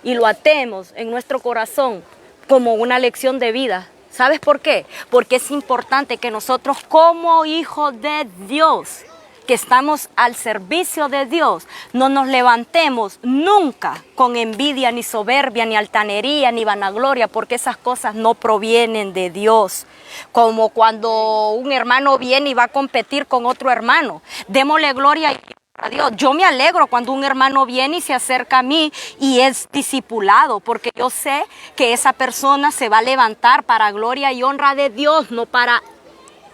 y lo atemos en nuestro corazón como una lección de vida. ¿Sabes por qué? Porque es importante que nosotros como hijos de Dios, que estamos al servicio de Dios, no nos levantemos nunca con envidia, ni soberbia, ni altanería, ni vanagloria, porque esas cosas no provienen de Dios. Como cuando un hermano viene y va a competir con otro hermano, démosle gloria a Dios. Yo me alegro cuando un hermano viene y se acerca a mí y es discipulado, porque yo sé que esa persona se va a levantar para gloria y honra de Dios, no para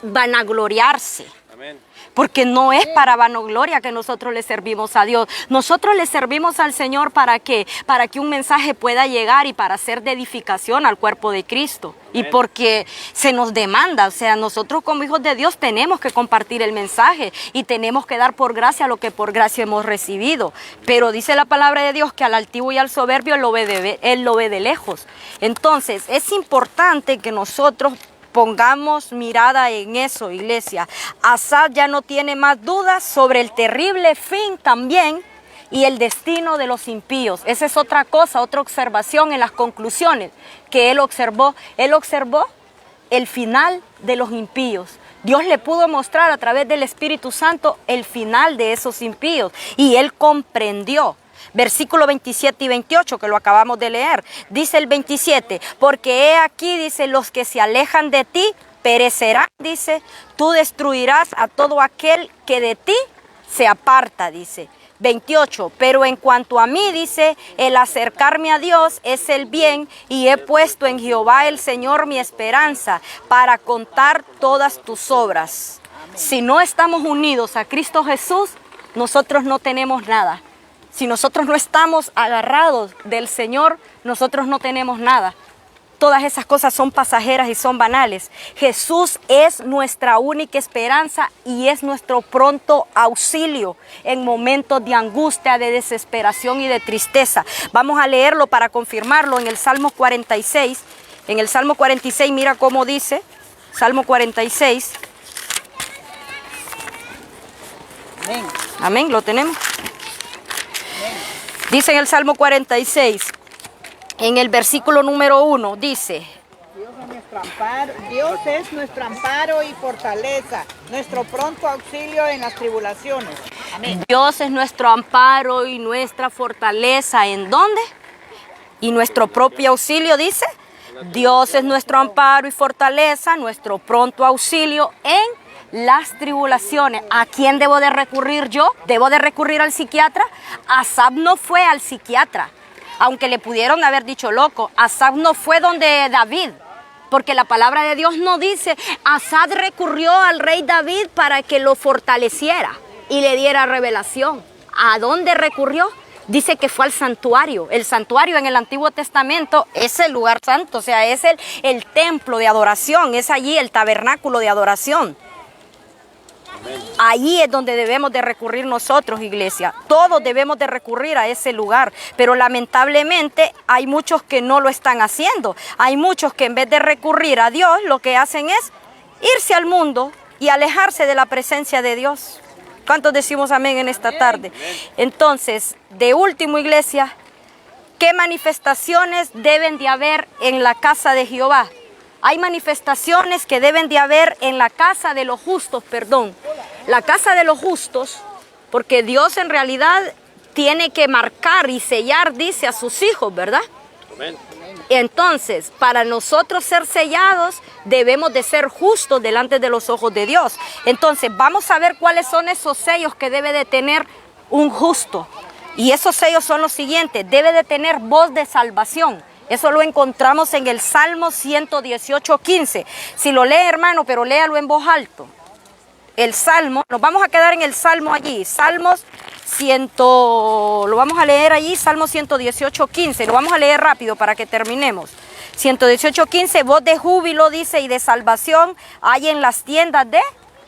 vanagloriarse. Amén. Porque no es para vanagloria que nosotros le servimos a Dios. Nosotros le servimos al Señor ¿para qué? Para que un mensaje pueda llegar y para ser de edificación al cuerpo de Cristo. Y porque se nos demanda, o sea, nosotros como hijos de Dios tenemos que compartir el mensaje y tenemos que dar por gracia lo que por gracia hemos recibido. Pero dice la palabra de Dios que al altivo y al soberbio él lo ve de lejos. Entonces es importante que nosotros pongamos mirada en eso, iglesia. Asad ya no tiene más dudas sobre el terrible fin también y el destino de los impíos. Esa es otra cosa, otra observación en las conclusiones que él observó. Él observó el final de los impíos. Dios le pudo mostrar a través del Espíritu Santo el final de esos impíos y él comprendió. Versículo 27 y 28 que lo acabamos de leer, dice el 27, porque he aquí, dice, los que se alejan de ti perecerán, dice, tú destruirás a todo aquel que de ti se aparta, dice. 28, pero en cuanto a mí, dice, el acercarme a Dios es el bien y he puesto en Jehová el Señor mi esperanza para contar todas tus obras. Si no estamos unidos a Cristo Jesús, nosotros no tenemos nada. Si nosotros no estamos agarrados del Señor, nosotros no tenemos nada. Todas esas cosas son pasajeras y son banales. Jesús es nuestra única esperanza y es nuestro pronto auxilio en momentos de angustia, de desesperación y de tristeza. Vamos a leerlo para confirmarlo en el Salmo 46. En el Salmo 46, mira cómo dice, Salmo 46. Amén. Amén, ¿lo tenemos? Dice en el Salmo 46, en el versículo número 1, dice: Dios es nuestro amparo y fortaleza, nuestro pronto auxilio en las tribulaciones. Amén. Dios es nuestro amparo y nuestra fortaleza. ¿En dónde? Y nuestro propio auxilio, dice. Dios es nuestro amparo y fortaleza, nuestro pronto auxilio en las tribulaciones. ¿A quién debo de recurrir yo? ¿Debo de recurrir al psiquiatra? Asad no fue al psiquiatra, aunque le pudieron haber dicho loco. Asad no fue donde David, porque la palabra de Dios no dice, Asad recurrió al rey David para que lo fortaleciera y le diera revelación. ¿A dónde recurrió? Dice que fue al santuario. El santuario en el Antiguo Testamento es el lugar santo, o sea, es el templo de adoración, es allí el tabernáculo de adoración. Ahí es donde debemos de recurrir nosotros, iglesia. Todos debemos de recurrir a ese lugar, pero lamentablemente hay muchos que no lo están haciendo. Hay muchos que en vez de recurrir a Dios, lo que hacen es irse al mundo y alejarse de la presencia de Dios. ¿Cuántos decimos amén en esta tarde? Entonces, de último, iglesia, ¿qué manifestaciones deben de haber en la casa de Jehová? Hay manifestaciones que deben de haber en la casa de los justos, perdón. La casa de los justos, porque Dios en realidad tiene que marcar y sellar, dice, a sus hijos, ¿verdad? Amén. Entonces, para nosotros ser sellados, debemos de ser justos delante de los ojos de Dios. Entonces, vamos a ver cuáles son esos sellos que debe de tener un justo. Y esos sellos son los siguientes. Debe de tener voz de salvación. Eso lo encontramos en el Salmo 118:15. Si lo lee, hermano, pero léalo en voz alta. El Salmo, nos vamos a quedar en el Salmo allí. Lo vamos a leer allí, Salmo 118:15. Lo vamos a leer rápido para que terminemos. 118:15, voz de júbilo, dice, y de salvación hay en las tiendas de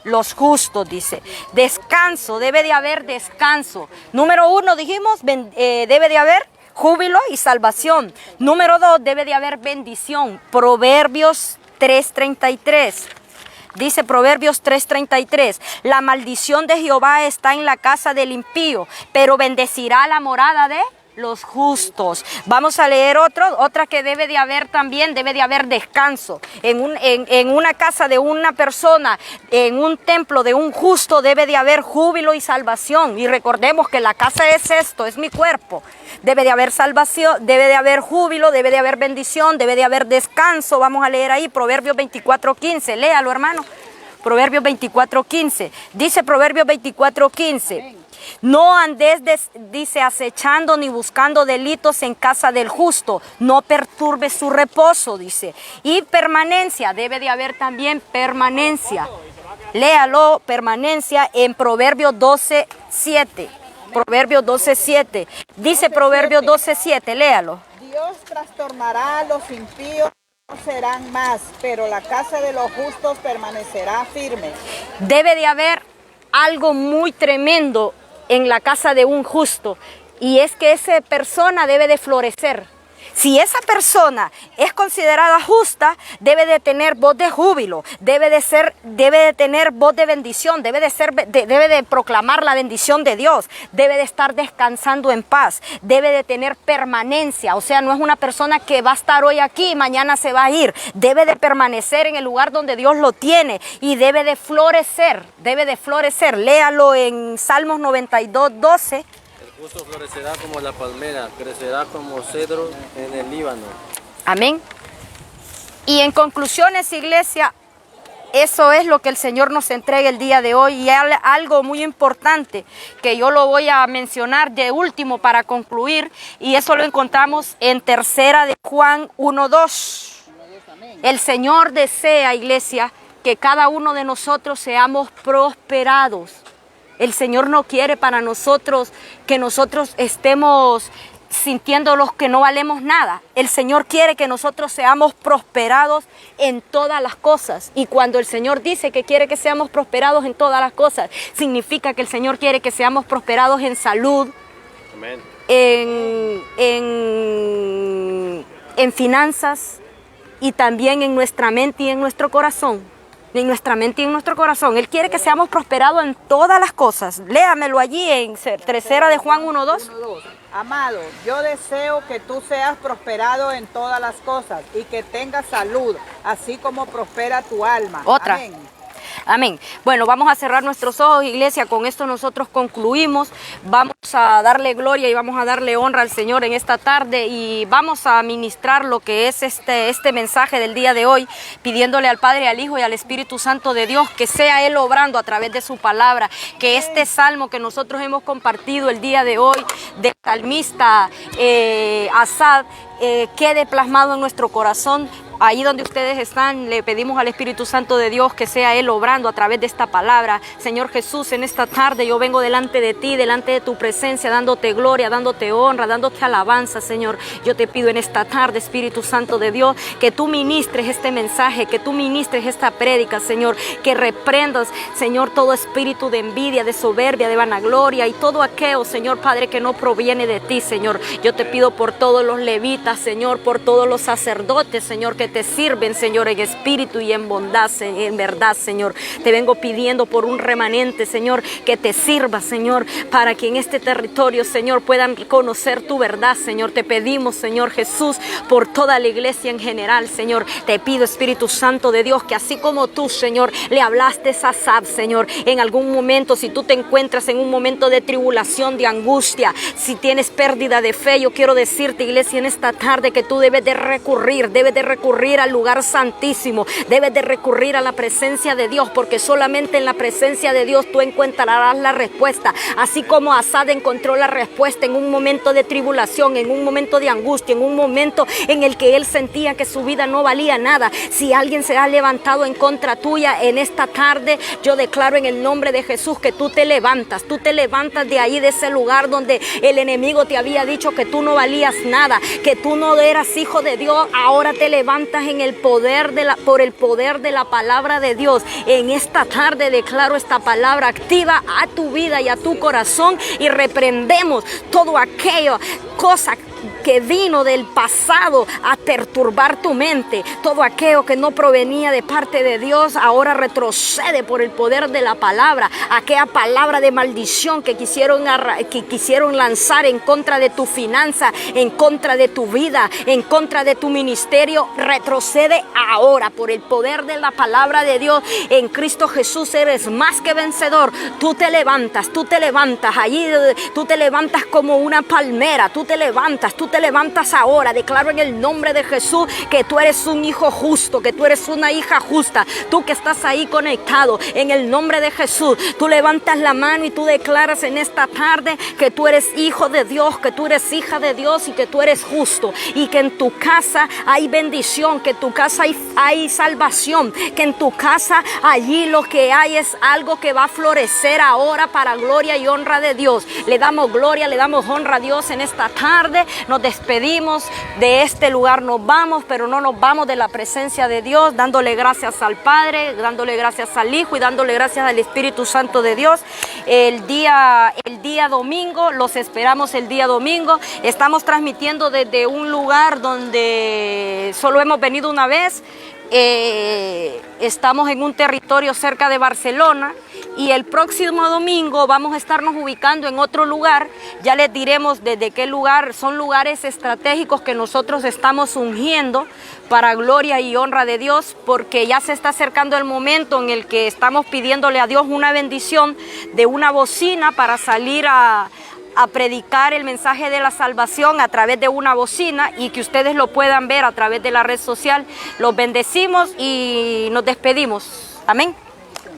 los justos, dice. Descanso, debe de haber descanso. Número 1, dijimos, debe de haber júbilo y salvación. Número 2, debe de haber bendición. Proverbios 3:33. Dice Proverbios 3:33, la maldición de Jehová está en la casa del impío, pero bendecirá la morada de los justos. Vamos a leer otra que debe de haber también, debe de haber descanso. En una casa de una persona, en un templo de un justo, debe de haber júbilo y salvación. Y recordemos que la casa es esto, es mi cuerpo. Debe de haber salvación, debe de haber júbilo, debe de haber bendición, debe de haber descanso. Vamos a leer ahí Proverbios 24:15. Léalo, hermano. Proverbios 24:15. Dice Proverbios 24:15. No andes, dice, acechando ni buscando delitos en casa del justo. No perturbes su reposo, dice. Y permanencia, debe de haber también permanencia. Léalo, permanencia, en Proverbios 12:7. Proverbios 12:7. Dice Proverbios 12:7, léalo. Dios trastornará a los impíos, no serán más, pero la casa de los justos permanecerá firme. Debe de haber algo muy tremendo en la casa de un justo, y es que esa persona debe de florecer. Si esa persona es considerada justa, debe de tener voz de júbilo, debe de tener voz de bendición, debe de proclamar la bendición de Dios, debe de estar descansando en paz, debe de tener permanencia, o sea, no es una persona que va a estar hoy aquí y mañana se va a ir, debe de permanecer en el lugar donde Dios lo tiene y debe de florecer, léalo en Salmos 92:12. El justo florecerá como la palmera, crecerá como cedro en el Líbano. Amén. Y en conclusiones, iglesia, eso es lo que el Señor nos entrega el día de hoy. Y algo muy importante que yo lo voy a mencionar de último para concluir, y eso lo encontramos en 3 de Juan 1:2. El Señor desea, iglesia, que cada uno de nosotros seamos prosperados. El Señor no quiere para nosotros que nosotros estemos sintiéndolos que no valemos nada. El Señor quiere que nosotros seamos prosperados en todas las cosas. Y cuando el Señor dice que quiere que seamos prosperados en todas las cosas, significa que el Señor quiere que seamos prosperados en salud, amén, en finanzas y también en nuestra mente y en nuestro corazón. En nuestra mente y en nuestro corazón. Él quiere que seamos prosperados en todas las cosas. Léamelo allí en 3 de Juan 1:2. Amado, yo deseo que tú seas prosperado en todas las cosas y que tengas salud, así como prospera tu alma. Otra. Amén. Amén. Bueno, vamos a cerrar nuestros ojos, iglesia. Con esto nosotros concluimos. Vamos a darle gloria y vamos a darle honra al Señor en esta tarde y vamos a ministrar lo que es este mensaje del día de hoy, pidiéndole al Padre, al Hijo y al Espíritu Santo de Dios que sea Él obrando a través de su palabra, que este salmo que nosotros hemos compartido el día de hoy del salmista Asaf quede plasmado en nuestro corazón Ahí donde ustedes están, le pedimos al Espíritu Santo de Dios que sea Él obrando a través de esta palabra. Señor Jesús, en esta tarde yo vengo delante de ti, delante de tu presencia, dándote gloria, dándote honra, dándote alabanza, Señor. Yo te pido en esta tarde, Espíritu Santo de Dios, que tú ministres este mensaje, que tú ministres esta prédica, Señor, que reprendas, Señor, todo espíritu de envidia, de soberbia, de vanagloria y todo aquello, Señor Padre, que no proviene de ti, Señor. Yo te pido por todos los levitas, Señor, por todos los sacerdotes, Señor, que te sirven, Señor, en espíritu y en bondad, en verdad, Señor. Te vengo pidiendo por un remanente, Señor, que te sirva, Señor, para que en este territorio, Señor, puedan conocer tu verdad, Señor. Te pedimos, Señor Jesús, por toda la iglesia en general, Señor. Te pido, Espíritu Santo de Dios, que así como tú, Señor, le hablaste a Asaf, Señor, en algún momento, si tú te encuentras en un momento de tribulación, de angustia, si tienes pérdida de fe, yo quiero decirte, iglesia, en esta tarde que tú debes de recurrir al lugar santísimo, debes de recurrir a la presencia de Dios, porque solamente en la presencia de Dios tú encontrarás la respuesta, así como Asaf encontró la respuesta en un momento de tribulación, en un momento de angustia, en un momento en el que él sentía que su vida no valía nada. Si alguien se ha levantado en contra tuya en esta tarde, yo declaro en el nombre de Jesús que tú te levantas de ahí, de ese lugar donde el enemigo te había dicho que tú no valías nada, que tú no eras hijo de Dios. Ahora te levantas en el poder por el poder de la palabra de Dios. En esta tarde declaro esta palabra activa a tu vida y a tu corazón, y reprendemos todo aquello cosa que vino del pasado a perturbar tu mente. Todo aquello que no provenía de parte de Dios ahora retrocede por el poder de la palabra. Aquella palabra de maldición que quisieron lanzar en contra de tu finanza, en contra de tu vida, en contra de tu ministerio, retrocede ahora por el poder de la palabra de Dios. En Cristo Jesús eres más que vencedor. Tú te levantas allí, tú te levantas como una palmera, tú te levantas ahora. Declaro en el nombre de Jesús que tú eres un hijo justo, que tú eres una hija justa. Tú que estás ahí conectado, en el nombre de Jesús, tú levantas la mano y tú declaras en esta tarde que tú eres hijo de Dios, que tú eres hija de Dios y que tú eres justo, y que en tu casa hay bendición, que en tu casa hay salvación, que en tu casa allí lo que hay es algo que va a florecer ahora para gloria y honra de Dios. Le damos gloria, le damos honra a Dios en esta tarde. Nos despedimos de este lugar, nos vamos, pero no nos vamos de la presencia de Dios, dándole gracias al Padre, dándole gracias al Hijo y dándole gracias al Espíritu Santo de Dios. El día domingo, los esperamos el día domingo. Estamos transmitiendo desde un lugar donde solo hemos venido una vez. Estamos en un territorio cerca de Barcelona, y el próximo domingo vamos a estarnos ubicando en otro lugar. Ya les diremos desde qué lugar. Son lugares estratégicos que nosotros estamos ungiendo para gloria y honra de Dios, porque ya se está acercando el momento en el que estamos pidiéndole a Dios una bendición de una bocina para salir a predicar el mensaje de la salvación a través de una bocina, y que ustedes lo puedan ver a través de la red social. Los bendecimos y nos despedimos. Amén.